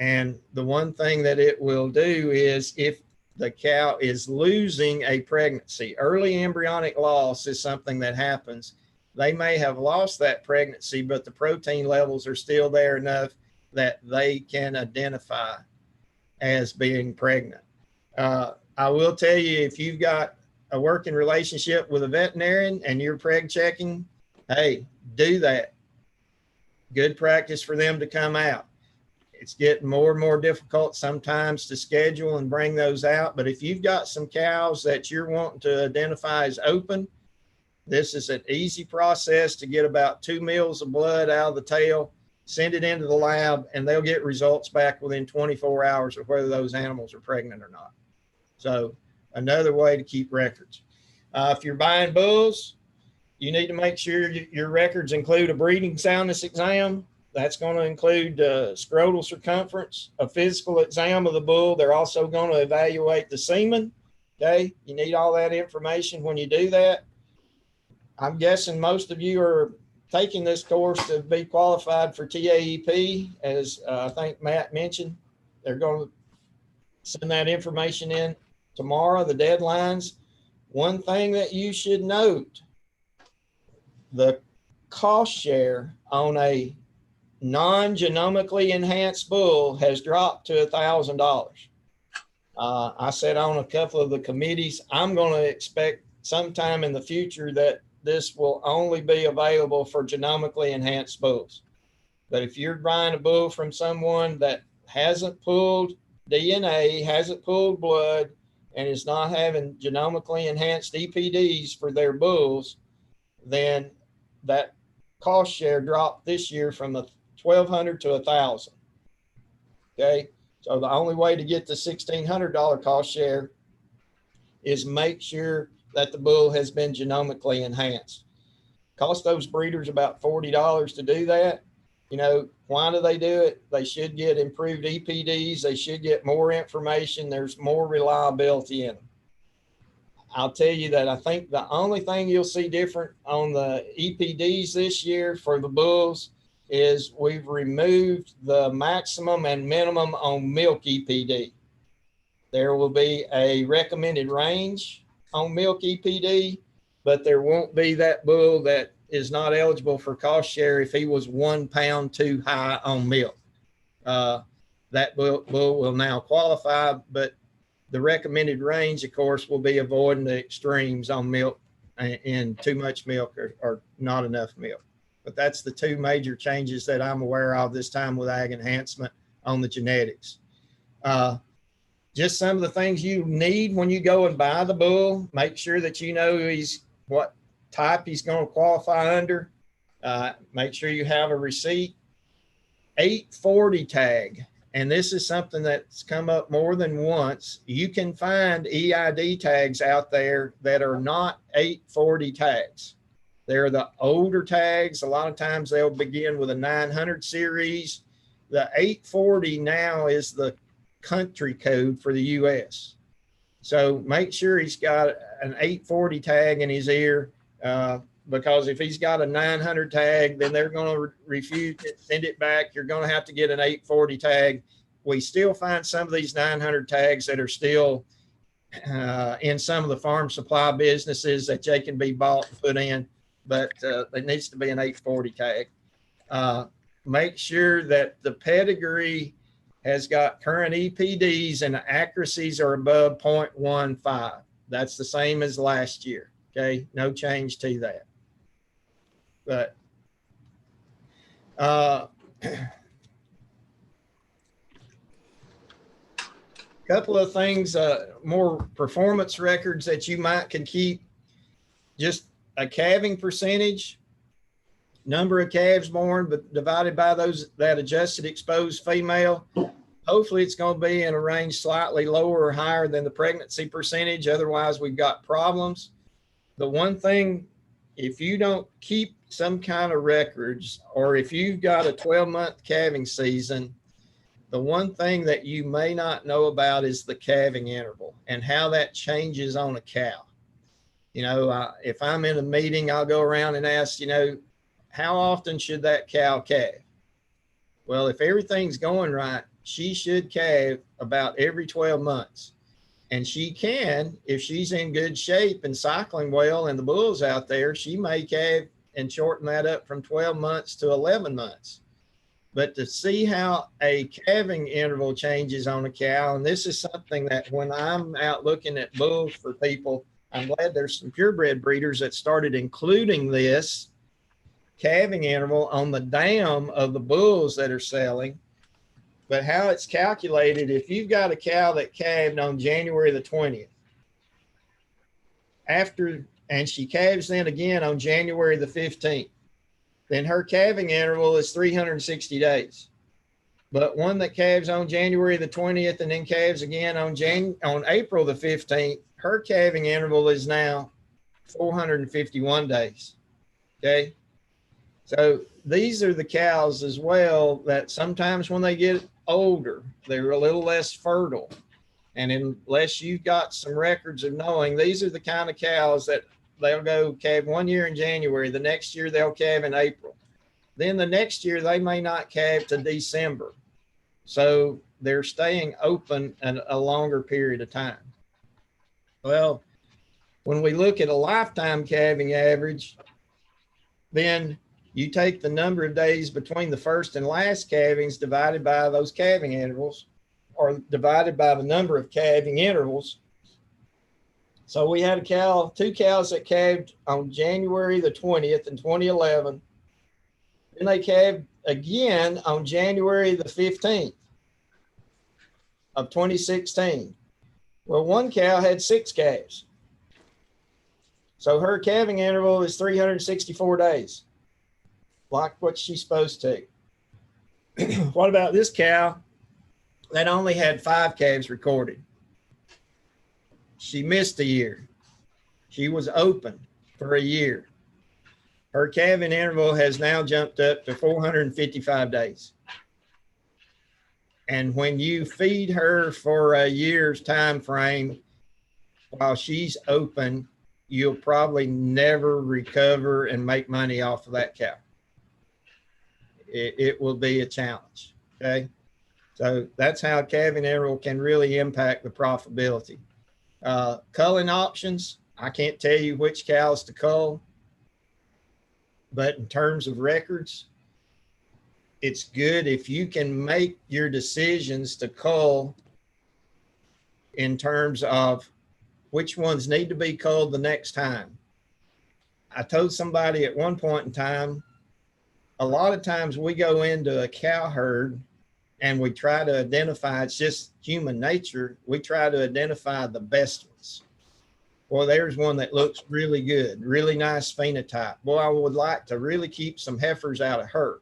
And the one thing that it will do is if the cow is losing a pregnancy, early embryonic loss is something that happens. they may have lost that pregnancy, but the protein levels are still there enough that they can identify as being pregnant. I will tell you, if you've got a working relationship with a veterinarian and you're preg checking, hey, do that. Good practice for them to come out. It's getting more and more difficult sometimes to schedule and bring those out. But if you've got some cows that you're wanting to identify as open, this is an easy process to get about 2 mils of blood out of the tail, send it into the lab, and they'll get results back within 24 hours of whether those animals are pregnant or not. So another way to keep records. If you're buying bulls, you need to make sure your records include a breeding soundness exam. That's going to include scrotal circumference, a physical exam of the bull. They're also going to evaluate the semen. Okay, you need all that information when you do that. I'm guessing most of you are taking this course to be qualified for TAEP, as I think Matt mentioned. They're going to send that information in tomorrow, the deadlines. One thing that you should note, the cost share on a non-genomically enhanced bull has dropped to $1,000. I said on a couple of the committees, I'm going to expect sometime in the future that this will only be available for genomically enhanced bulls. But if you're buying a bull from someone that hasn't pulled DNA, hasn't pulled blood, and is not having genomically enhanced EPDs for their bulls, then that cost share dropped this year from $1,200 to $1,000. Okay, so the only way to get the $1,600 cost share is make sure that the bull has been genomically enhanced. Cost those breeders about $40 to do that. You know, why do they do it? They should get improved EPDs. They should get more information. There's more reliability in them. I'll tell you that I think the only thing you'll see different on the EPDs this year for the bulls is we've removed the maximum and minimum on milk EPD. There will be a recommended range on milk EPD, but there won't be that bull that is not eligible for cost share if he was 1 pound too high on milk. That bull will now qualify, but the recommended range, of course, will be avoiding the extremes on milk and too much milk or not enough milk. But that's the two major changes that I'm aware of this time with ag enhancement on the genetics. Just some of the things you need when you go and buy the bull. Make sure that you know what type he's going to qualify under. Make sure you have a receipt. 840 tag. And this is something that's come up more than once. You can find EID tags out there that are not 840 tags. They're the older tags. A lot of times they'll begin with a 900 series. The 840 now is the country code for the US. So make sure he's got an 840 tag in his ear, because if he's got a 900 tag, then they're going to refuse it, send it back. You're going to have to get an 840 tag. We still find some of these 900 tags that are still in some of the farm supply businesses that they can be bought and put in, but there needs to be an 840 tag. Make sure that the pedigree has got current EPDs and the accuracies are above 0.15. That's the same as last year. Okay, no change to that. But couple of things, more performance records that you can keep. Just a calving percentage, number of calves born, but divided by that adjusted exposed female. Hopefully it's going to be in a range slightly lower or higher than the pregnancy percentage. Otherwise, we've got problems. The one thing, if you don't keep some kind of records, or if you've got a 12-month calving season, the one thing that you may not know about is the calving interval and how that changes on a cow. You know, if I'm in a meeting, I'll go around and ask, you know, how often should that cow calve? Well, if everything's going right, she should calve about every 12 months. And she can, if she's in good shape and cycling well and the bull's out there, she may calve and shorten that up from 12 months to 11 months. But to see how a calving interval changes on a cow, and this is something that when I'm out looking at bulls for people, I'm glad there's some purebred breeders that started including this calving interval on the dam of the bulls that are selling. But how it's calculated, if you've got a cow that calved on January the 20th, and she calves then again on January the 15th, then her calving interval is 360 days. But one that calves on January the 20th and then calves again on April the 15th, her calving interval is now 451 days. Okay. So these are the cows as well that sometimes when they get older, they're a little less fertile. And unless you've got some records of knowing, these are the kind of cows that they'll go calve 1 year in January. The next year they'll calve in April. Then the next year they may not calve to December. So they're staying open a longer period of time. Well, when we look at a lifetime calving average, then you take the number of days between the first and last calvings divided by those calving intervals, or divided by the number of calving intervals. So we had two cows that calved on January the 20th in 2011. Then they calved again on January the 15th of 2016. Well, one cow had 6 calves. So her calving interval is 364 days, like what she's supposed to. What about this cow that only had 5 calves recorded? She missed a year. She was open for a year. Her calving interval has now jumped up to 455 days. And when you feed her for a year's time frame while she's open, you'll probably never recover and make money off of that cow. It will be a challenge. Okay. So that's how calving interval can really impact the profitability. Culling options, I can't tell you which cows to cull, but in terms of records, it's good if you can make your decisions to cull in terms of which ones need to be culled the next time. I told somebody at one point in time, a lot of times we go into a cow herd and we try to identify, it's just human nature, we try to identify the best ones. Well, there's one that looks really good, really nice phenotype. Boy, I would like to really keep some heifers out of her.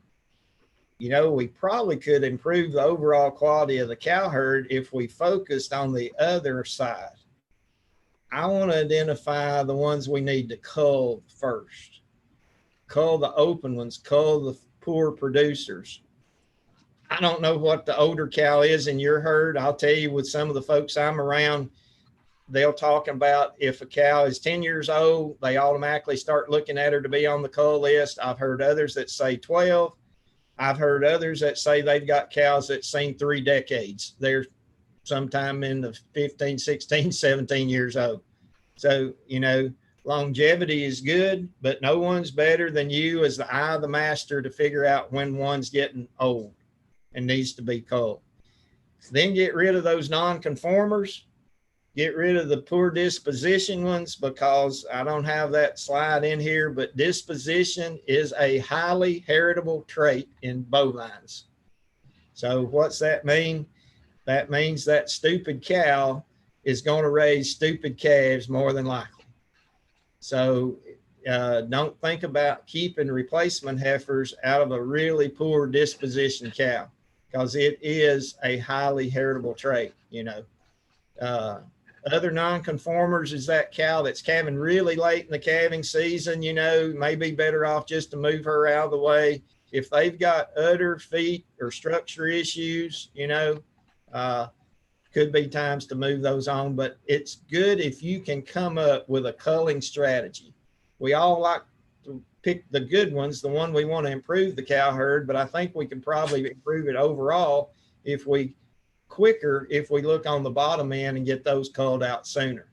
You know, we probably could improve the overall quality of the cow herd if we focused on the other side. I want to identify the ones we need to cull first. Cull the open ones, cull the poor producers. I don't know what the older cow is in your herd. I'll tell you, with some of the folks I'm around, they'll talk about if a cow is 10 years old, they automatically start looking at her to be on the cull list. I've heard others that say 12. I've heard others that say they've got cows that's seen 3 decades. They're sometime in the 15, 16, 17 years old. So, you know, longevity is good, but no one's better than you as the eye of the master to figure out when one's getting old and needs to be culled. Then get rid of those non-conformers, get rid of the poor disposition ones, because I don't have that slide in here, but disposition is a highly heritable trait in bovines. So what's that mean? That means that stupid cow is going to raise stupid calves more than likely. So don't think about keeping replacement heifers out of a really poor disposition cow, because it is a highly heritable trait. You know, other non-conformers is that cow that's calving really late in the calving season. You know, may be better off just to move her out of the way. If they've got udder, feet, or structure issues, you know, could be times to move those on. But it's good if you can come up with a culling strategy. We all like to pick the good ones, the one we want to improve the cow herd, but I think we can probably improve it overall if we look on the bottom end and get those culled out sooner.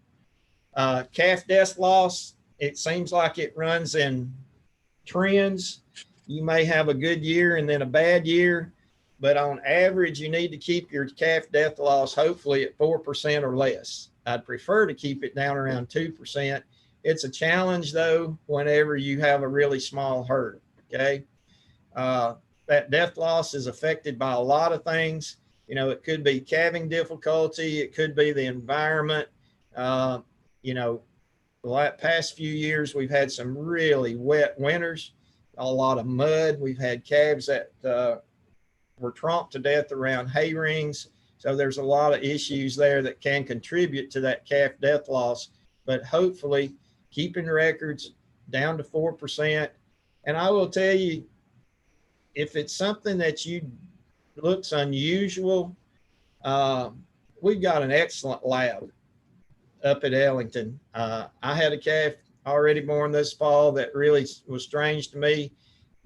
Calf death loss, it seems like it runs in trends. You may have a good year and then a bad year, but on average, you need to keep your calf death loss hopefully at 4% or less. I'd prefer to keep it down around 2%. It's a challenge though, whenever you have a really small herd, okay? That death loss is affected by a lot of things. You know, it could be calving difficulty. It could be the environment. You know, the past few years, we've had some really wet winters, a lot of mud. We've had calves that were tromped to death around hay rings. So there's a lot of issues there that can contribute to that calf death loss. But hopefully, keeping records down to 4%. And I will tell you, if it's something that you looks unusual, we've got an excellent lab up at Ellington. I had a calf already born this fall that really was strange to me.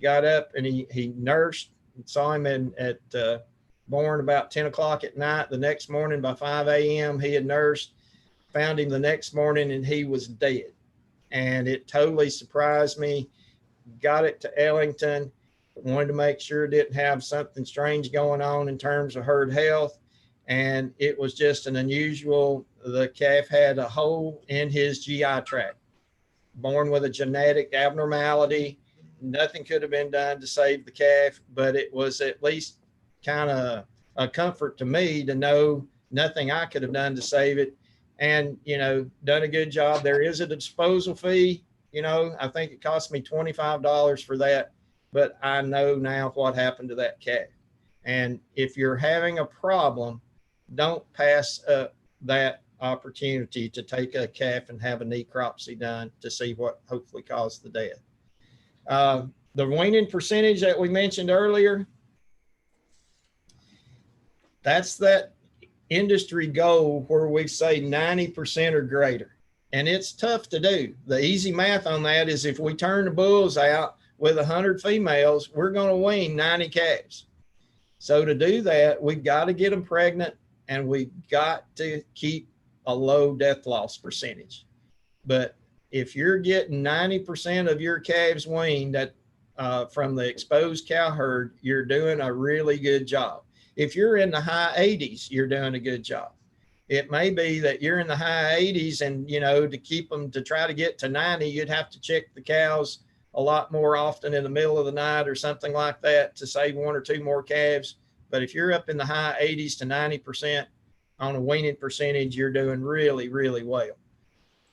Got up and he nursed. Saw him at born about 10 o'clock at night. The next morning by 5 a.m. he had nursed. Found him the next morning and he was dead. And it totally surprised me. Got it to Ellington. Wanted to make sure it didn't have something strange going on in terms of herd health. And it was just an unusual, the calf had a hole in his GI tract, born with a genetic abnormality. Nothing could have been done to save the calf, but it was at least kind of a comfort to me to know nothing I could have done to save it. And, you know, done a good job. There is a disposal fee. You know, I think it cost me $25 for that, but I know now what happened to that calf. And if you're having a problem, don't pass up that opportunity to take a calf and have a necropsy done to see what hopefully caused the death. The weaning percentage that we mentioned earlier, that's that industry goal where we say 90% or greater. And it's tough to do. The easy math on that is if we turn the bulls out with 100 females, we're going to wean 90 calves. So to do that, we've got to get them pregnant and we've got to keep a low death loss percentage. But if you're getting 90% of your calves weaned from the exposed cow herd, you're doing a really good job. If you're in the high 80s, you're doing a good job. It may be that you're in the high 80s and, you know, to keep them, to try to get to 90, you'd have to check the cows a lot more often in the middle of the night or something like that to save one or two more calves. But if you're up in the high 80s to 90% on a weaning percentage, you're doing really, really well.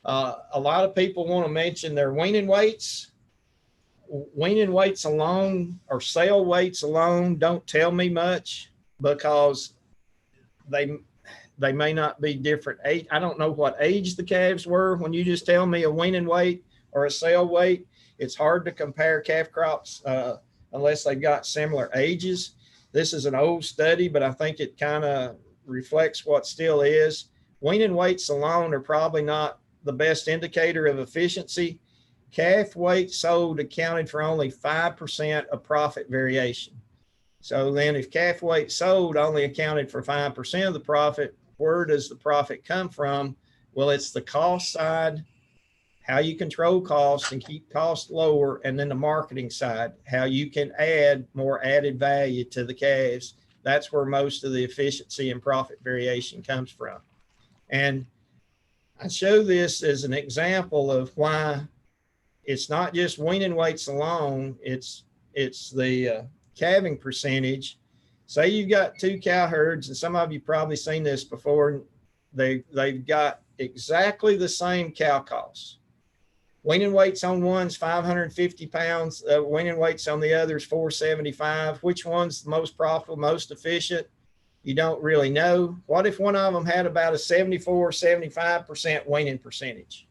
A lot of people want to mention their weaning weights. Weaning weights alone or sale weights alone don't tell me much because they may not be different age. I don't know what age the calves were when you just tell me a weaning weight or a sale weight. It's hard to compare calf crops unless they've got similar ages. This is an old study, but I think it kind of reflects what still is. Weaning weights alone are probably not the best indicator of efficiency. Calf weight sold accounted for only 5% of profit variation. So then if calf weight sold only accounted for 5% of the profit, where does the profit come from? Well, it's the cost side, how you control costs and keep costs lower, and then the marketing side, how you can add more added value to the calves. That's where most of the efficiency and profit variation comes from. And I show this as an example of why it's not just weaning weights alone, it's the calving percentage. Say you've got two cow herds, and some of you probably seen this before. They've got exactly the same cow costs. Weaning weights on one's 550 pounds. Weaning weights on the other is 475. Which one's the most profitable, most efficient? You don't really know. What if one of them had about a 74, 75% weaning percentage?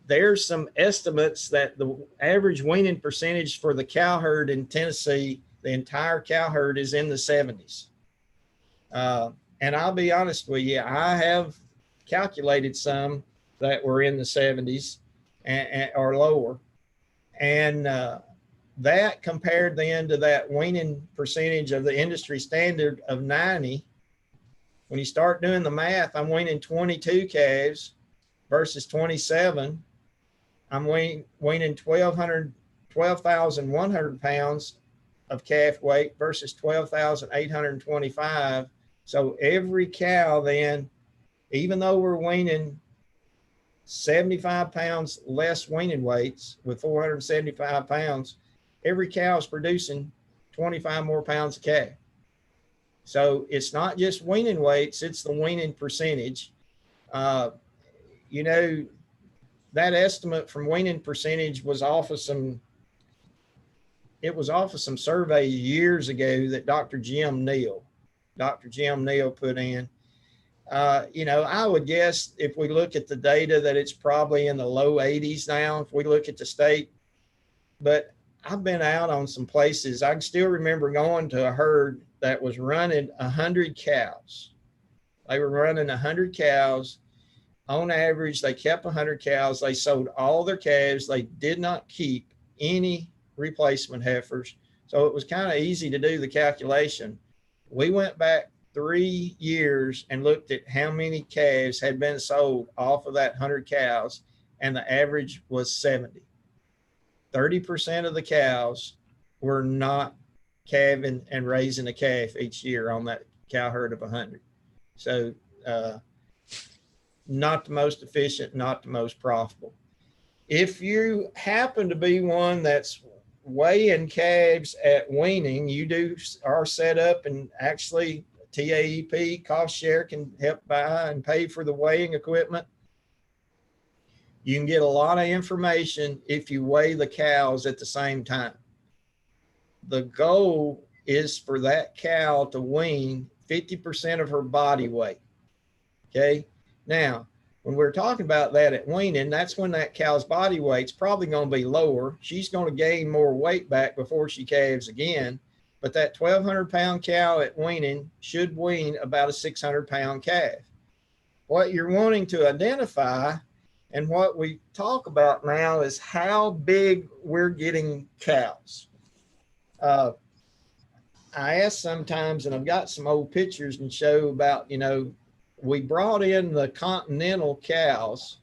There's some estimates that the average weaning percentage for the cow herd in Tennessee, the entire cow herd, is in the 70s. And I'll be honest with you, I have calculated some that were in the 70s or lower. And that compared then to that weaning percentage of the industry standard of 90. When you start doing the math, I'm weaning 22 calves versus 27. I'm weaning 12,100 pounds of calf weight versus 12,825. So every cow then, even though we're weaning 75 pounds less weaning weights with 475 pounds, every cow is producing 25 more pounds of calf. So it's not just weaning weights, it's the weaning percentage. You know, that estimate from weaning percentage was off of some survey years ago that Dr. Jim Neal put in. You know, I would guess if we look at the data that it's probably in the low 80s now, if we look at the state. But I've been out on some places. I can still remember going to a herd that was running 100 cows. They were running 100 cows. On average, they kept 100 cows. They sold all their calves. They did not keep any replacement heifers. So it was kind of easy to do the calculation. We went back 3 years and looked at how many calves had been sold off of that 100 cows, and the average was 70. 30% of the cows were not calving and raising a calf each year on that cow herd of 100. So not the most efficient, not the most profitable. If you happen to be one that's weighing calves at weaning, you are set up, and actually TAEP cost share can help buy and pay for the weighing equipment. You can get a lot of information if you weigh the cows at the same time. The goal is for that cow to wean 50% of her body weight. Okay. Now, when we're talking about that at weaning, that's when that cow's body weight's probably going to be lower. She's going to gain more weight back before she calves again. But that 1,200 pound cow at weaning should wean about a 600 pound calf. What you're wanting to identify and what we talk about now is how big we're getting cows. I ask sometimes, and I've got some old pictures and show about, you know, we brought in the continental cows,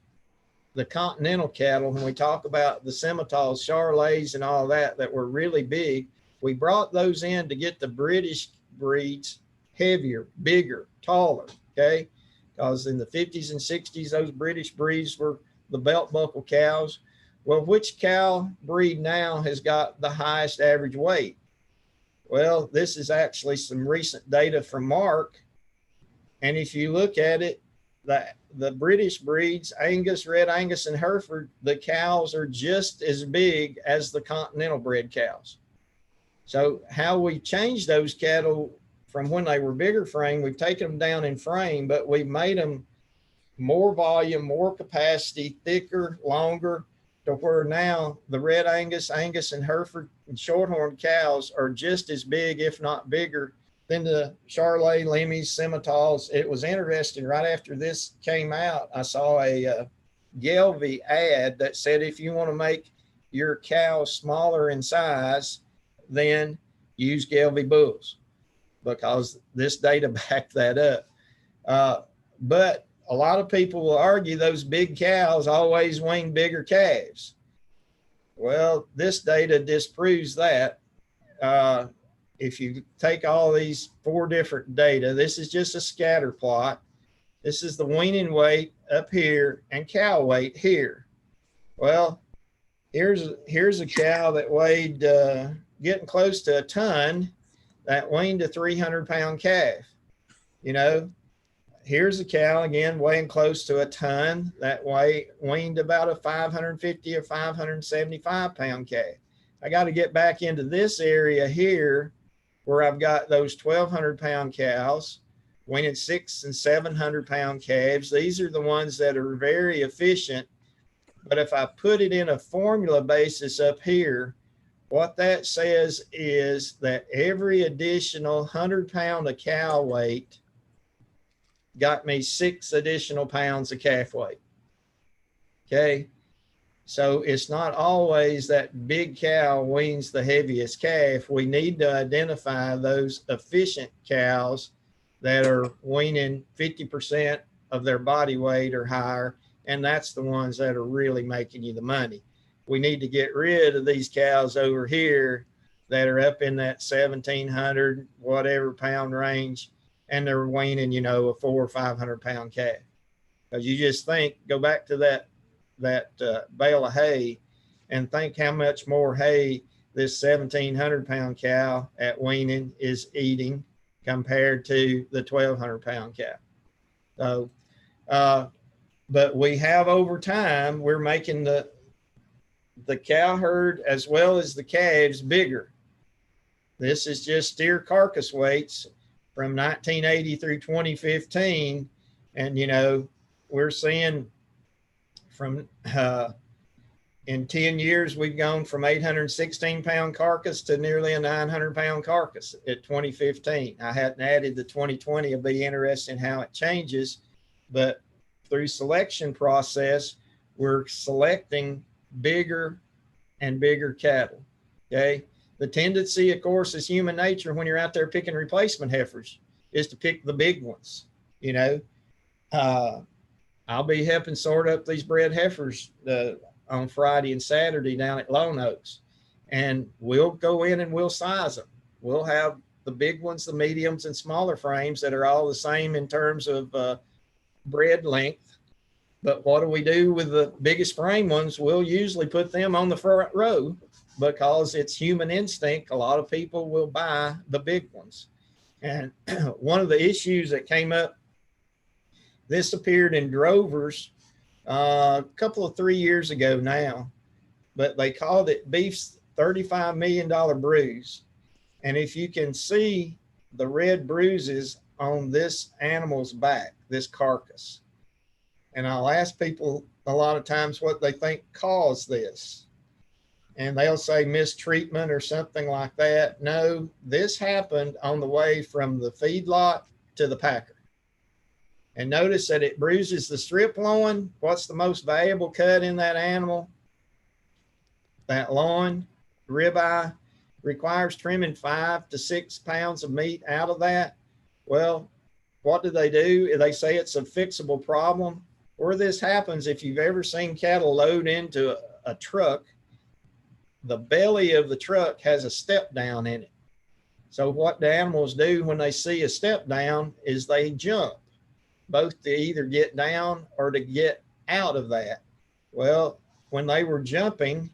the continental cattle, when we talk about the Simmentals, Charolais, and all that were really big. We brought those in to get the British breeds heavier, bigger, taller, okay? Because in the 50s and 60s, those British breeds were the belt buckle cows. Well, which cow breed now has got the highest average weight? Well, this is actually some recent data from Mark. And if you look at it, the British breeds, Angus, Red Angus, and Hereford, the cows are just as big as the continental bred cows. So how we changed those cattle from when they were bigger frame, we've taken them down in frame, but we've made them more volume, more capacity, thicker, longer, to where now the Red Angus, Angus, and Hereford and Shorthorn cows are just as big, if not bigger, than the Charolais, Lemmies, Simmentals. It was interesting. Right after this came out, I saw a Gelbvieh ad that said, if you want to make your cow smaller in size, then use Gelbvieh bulls, because this data backed that up. But a lot of people will argue those big cows always wean bigger calves. Well, this data disproves that. If you take all these 4 different data, this is just a scatter plot. This is the weaning weight up here and cow weight here. Well, here's a cow that weighed getting close to a ton that weaned a 300 pound calf. You know, here's a cow again weighing close to a ton that weaned about a 550 or 575 pound calf. I got to get back into this area here where I've got those 1,200 pound cows weaning 600 and 700 pound calves. These are the ones that are very efficient. But if I put it in a formula basis up here, what that says is that every additional 100 pound of cow weight got me 6 additional pounds of calf weight. Okay. So it's not always that big cow weans the heaviest calf. We need to identify those efficient cows that are weaning 50% of their body weight or higher. and that's the ones that are really making you the money. We need to get rid of these cows over here that are up in that 1,700 whatever pound range, and they're weaning, a 400 or 500 pound calf. Because you just go back to that bale of hay, and think how much more hay this 1,700 pound cow at weaning is eating compared to the 1,200 pound cow. So, but we have over time, we're making the cow herd as well as the calves bigger. This is just steer carcass weights from 1980 through 2015. And, we're seeing from, in 10 years, we've gone from 816 pound carcass to nearly a 900 pound carcass at 2015. I hadn't added the 2020. It'll be interesting how it changes, but through selection process, we're selecting bigger and bigger cattle. Okay. The tendency, of course, is human nature when you're out there picking replacement heifers is to pick the big ones. I'll be helping sort up these bred heifers on Friday and Saturday down at Lone Oaks, and we'll go in and we'll size them. We'll have the big ones, the mediums, and smaller frames that are all the same in terms of bred length. But what do we do with the biggest frame ones? We'll usually put them on the front row because it's human instinct. A lot of people will buy the big ones. And one of the issues that came up, this appeared in drovers a couple of 3 years ago now, but they called it beef's $35 million bruise. And if you can see the red bruises on this animal's back, this carcass, and I'll ask people a lot of times what they think caused this, and they'll say mistreatment or something like that. No, this happened on the way from the feedlot to the packer. And notice that it bruises the strip loin. What's the most valuable cut in that animal? That loin, ribeye, requires trimming 5 to 6 pounds of meat out of that. Well, what do? They say it's a fixable problem. Where this happens, if you've ever seen cattle load into a truck, the belly of the truck has a step down in it. So what the animals do when they see a step down is they jump, both to either get down or to get out of that. Well, when they were jumping,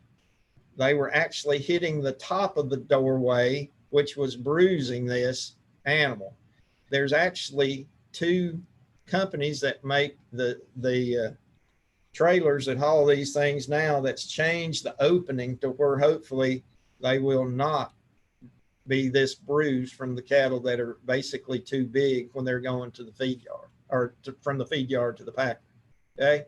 they were actually hitting the top of the doorway, which was bruising this animal. There's actually 2 companies that make the trailers that haul these things now that's changed the opening to where hopefully they will not be this bruised from the cattle that are basically too big when they're going to the feed yard, or from the feed yard to the packer. Okay.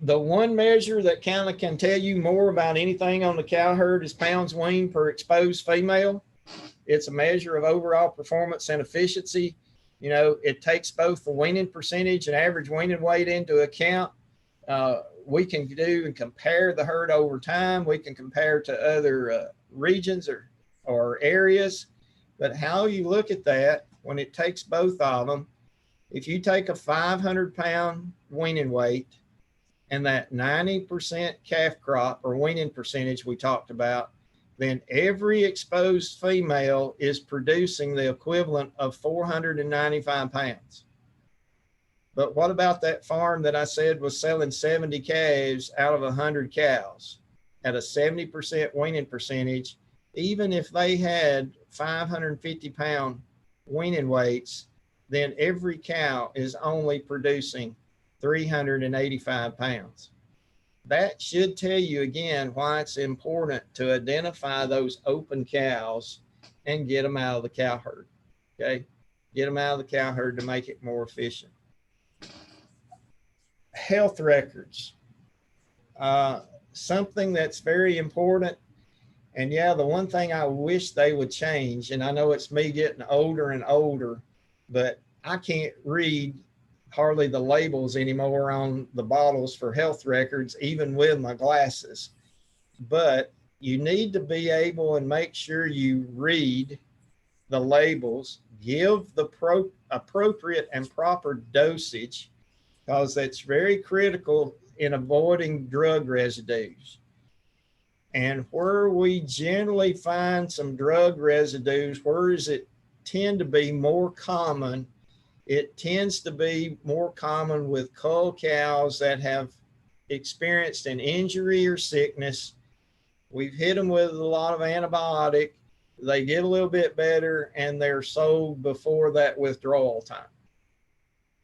The one measure that kind of can tell you more about anything on the cow herd is pounds weaned per exposed female. It's a measure of overall performance and efficiency. It takes both the weaning percentage and average weaning weight into account. We can do and compare the herd over time. We can compare to other regions or areas. But how you look at that when it takes both of them, if you take a 500 pound weaning weight and that 90% calf crop or weaning percentage we talked about, then every exposed female is producing the equivalent of 495 pounds. But what about that farm that I said was selling 70 calves out of 100 cows at a 70% weaning percentage? Even if they had 550 pound weaning weights, then every cow is only producing 385 pounds. That should tell you again why it's important to identify those open cows and get them out of the cow herd. Okay. Get them out of the cow herd to make it more efficient. Health records. Something that's very important. And yeah, the one thing I wish they would change, and I know it's me getting older and older, but I can't read hardly the labels anymore on the bottles for health records, even with my glasses. But you need to be able and make sure you read the labels, give the appropriate and proper dosage, because that's very critical in avoiding drug residues. And where we generally find some drug residues, where does it tend to be more common? It tends to be more common with cull cows that have experienced an injury or sickness. We've hit them with a lot of antibiotic. They get a little bit better and they're sold before that withdrawal time.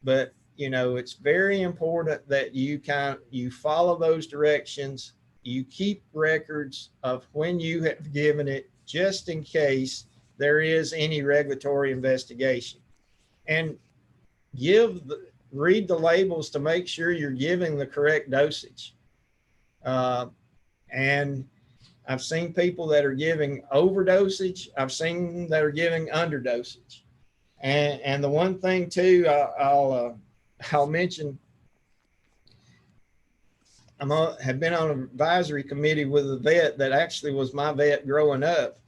But, you know, it's very important that you follow those directions. You keep records of when you have given it, just in case there is any regulatory investigation. And read the labels to make sure you're giving the correct dosage. And I've seen people that are giving overdosage. I've seen that are giving underdosage. And the one thing too, I'll mention, have been on an advisory committee with a vet that actually was my vet growing up.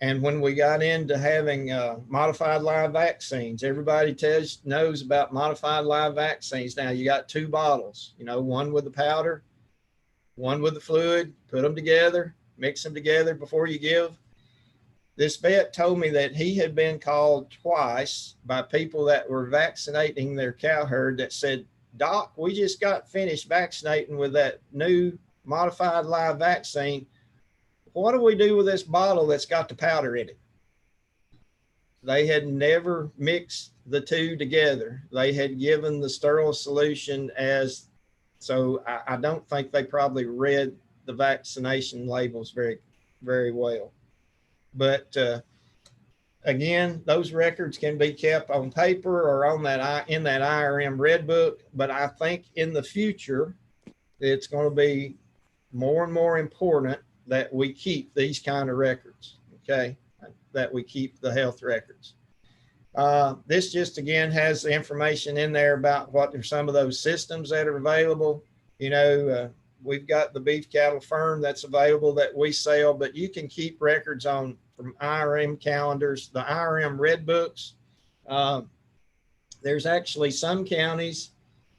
And when we got into having modified live vaccines, everybody knows about modified live vaccines. Now you got 2 bottles, you know, one with the powder, one with the fluid, put them together, mix them together before you give. This vet told me that he had been called twice by people that were vaccinating their cow herd that said, "Doc, we just got finished vaccinating with that new modified live vaccine. What do we do with this bottle that's got the powder in it?" They had never mixed the two together. They had given the sterile solution as, so I don't think they probably read the vaccination labels very, very well. But again, those records can be kept on paper or on in that IRM Red Book. But I think in the future, it's going to be more and more important that we keep these kind of records, okay? That we keep the health records. This just, again, has the information in there about what are some of those systems that are available. You know, we've got the beef cattle firm that's available that we sell, but you can keep records on from IRM calendars, the IRM Red Books. There's actually some counties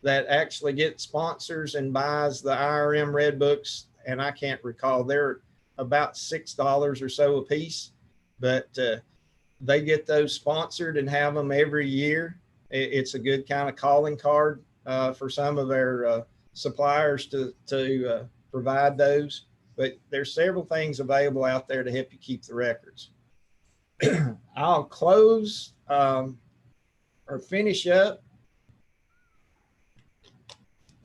that actually get sponsors and buys the IRM Red Books, and I can't recall, they're about $6 or so a piece, but they get those sponsored and have them every year. It's a good kind of calling card for some of their suppliers to provide those. But there's several things available out there to help you keep the records. I'll close or finish up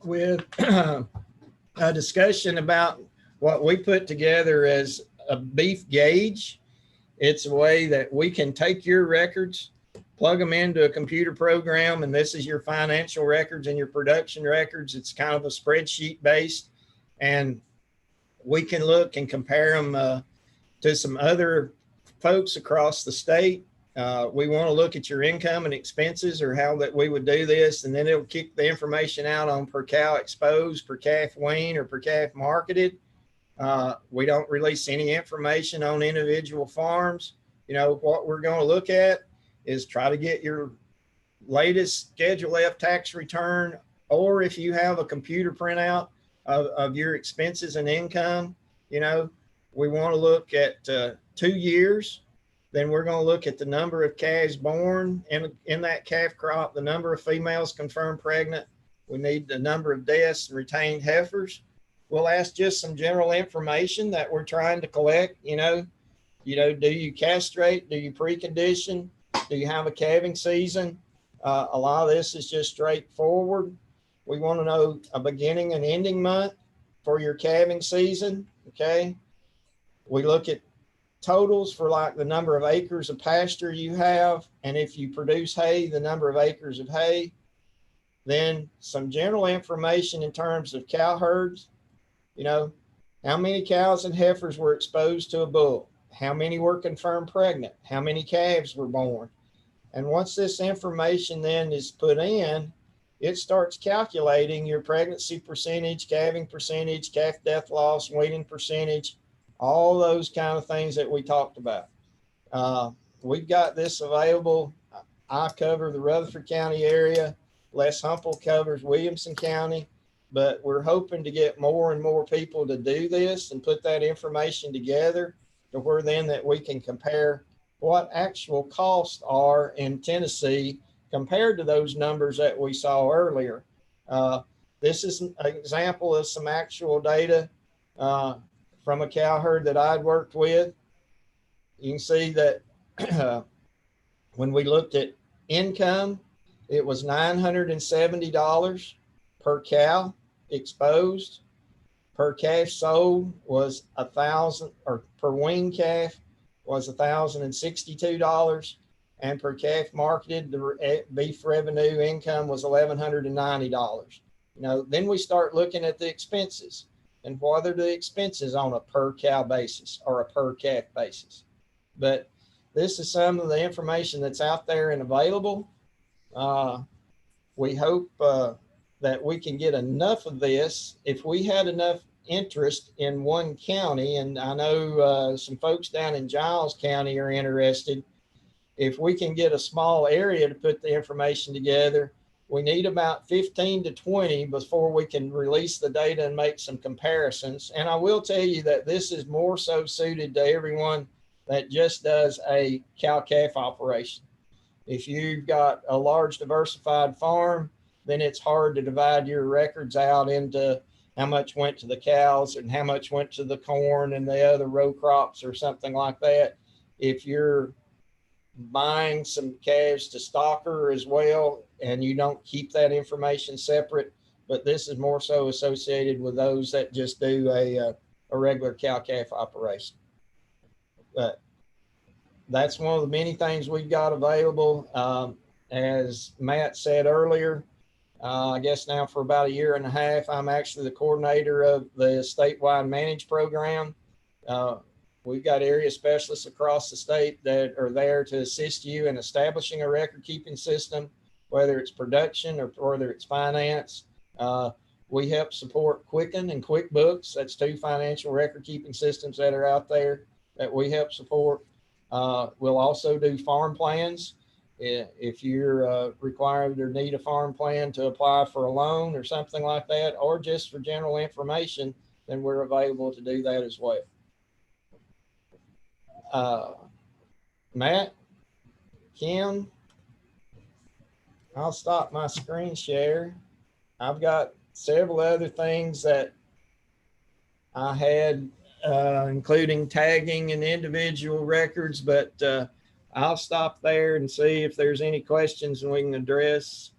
with a discussion about what we put together as a beef gauge. It's a way that we can take your records, plug them into a computer program, and this is your financial records and your production records. It's kind of a spreadsheet based, and we can look and compare them to some other folks across the state. We want to look at your income and expenses, or how that we would do this, and then it'll kick the information out on per cow exposed, per calf weaned, or per calf marketed. We don't release any information on individual farms. You know, what we're going to look at is try to get your latest Schedule F tax return, or if you have a computer printout of your expenses and income. You know, we want to look at 2 years. Then we're going to look at the number of calves born in that calf crop, the number of females confirmed pregnant. We need the number of deaths and retained heifers. We'll ask just some general information that we're trying to collect. You know, do you castrate? Do you precondition? Do you have a calving season? A lot of this is just straightforward. We want to know a beginning and ending month for your calving season. Okay. We look at totals for like the number of acres of pasture you have, and if you produce hay, the number of acres of hay. Then some general information in terms of cow herds. You know, how many cows and heifers were exposed to a bull? How many were confirmed pregnant? How many calves were born? And once this information then is put in, it starts calculating your pregnancy percentage, calving percentage, calf death loss, weaning percentage, all those kind of things that we talked about. we've got this available. I cover the Rutherford County area. Les Humple covers Williamson County, but we're hoping to get more and more people to do this and put that information together to where then that we can compare what actual costs are in Tennessee compared to those numbers that we saw earlier. This is an example of some actual data from a cow herd that I'd worked with. You can see that when we looked at income, it was $970 per cow exposed. Per calf sold was $1,000, or per wean calf was $1,062, and per calf marketed, the beef revenue income was $1,190. Then we start looking at the expenses and what are the expenses on a per cow basis or a per calf basis. But this is some of the information that's out there and available. We hope that we can get enough of this. If we had enough interest in one county, and I know some folks down in Giles County are interested, if we can get a small area to put the information together, we need about 15 to 20 before we can release the data and make some comparisons. And I will tell you that this is more so suited to everyone that just does a cow-calf operation. If you've got a large diversified farm, then it's hard to divide your records out into how much went to the cows and how much went to the corn and the other row crops or something like that. If you're buying some calves to stocker as well, and you don't keep that information separate, but this is more so associated with those that just do a regular cow-calf operation. But that's one of the many things we've got available. As Matt said earlier, I guess now for about a year and a half, I'm actually the coordinator of the statewide managed program. We've got area specialists across the state that are there to assist you in establishing a record keeping system, whether it's production or whether it's finance. We help support Quicken and QuickBooks. That's two financial record keeping systems that are out there that we help support. We'll also do farm plans. If you're required or need a farm plan to apply for a loan or something like that, or just for general information, then we're available to do that as well. Matt, Kim, I'll stop my screen share. I've got several other things that I had, including tagging and individual records, but I'll stop there and see if there's any questions and we can address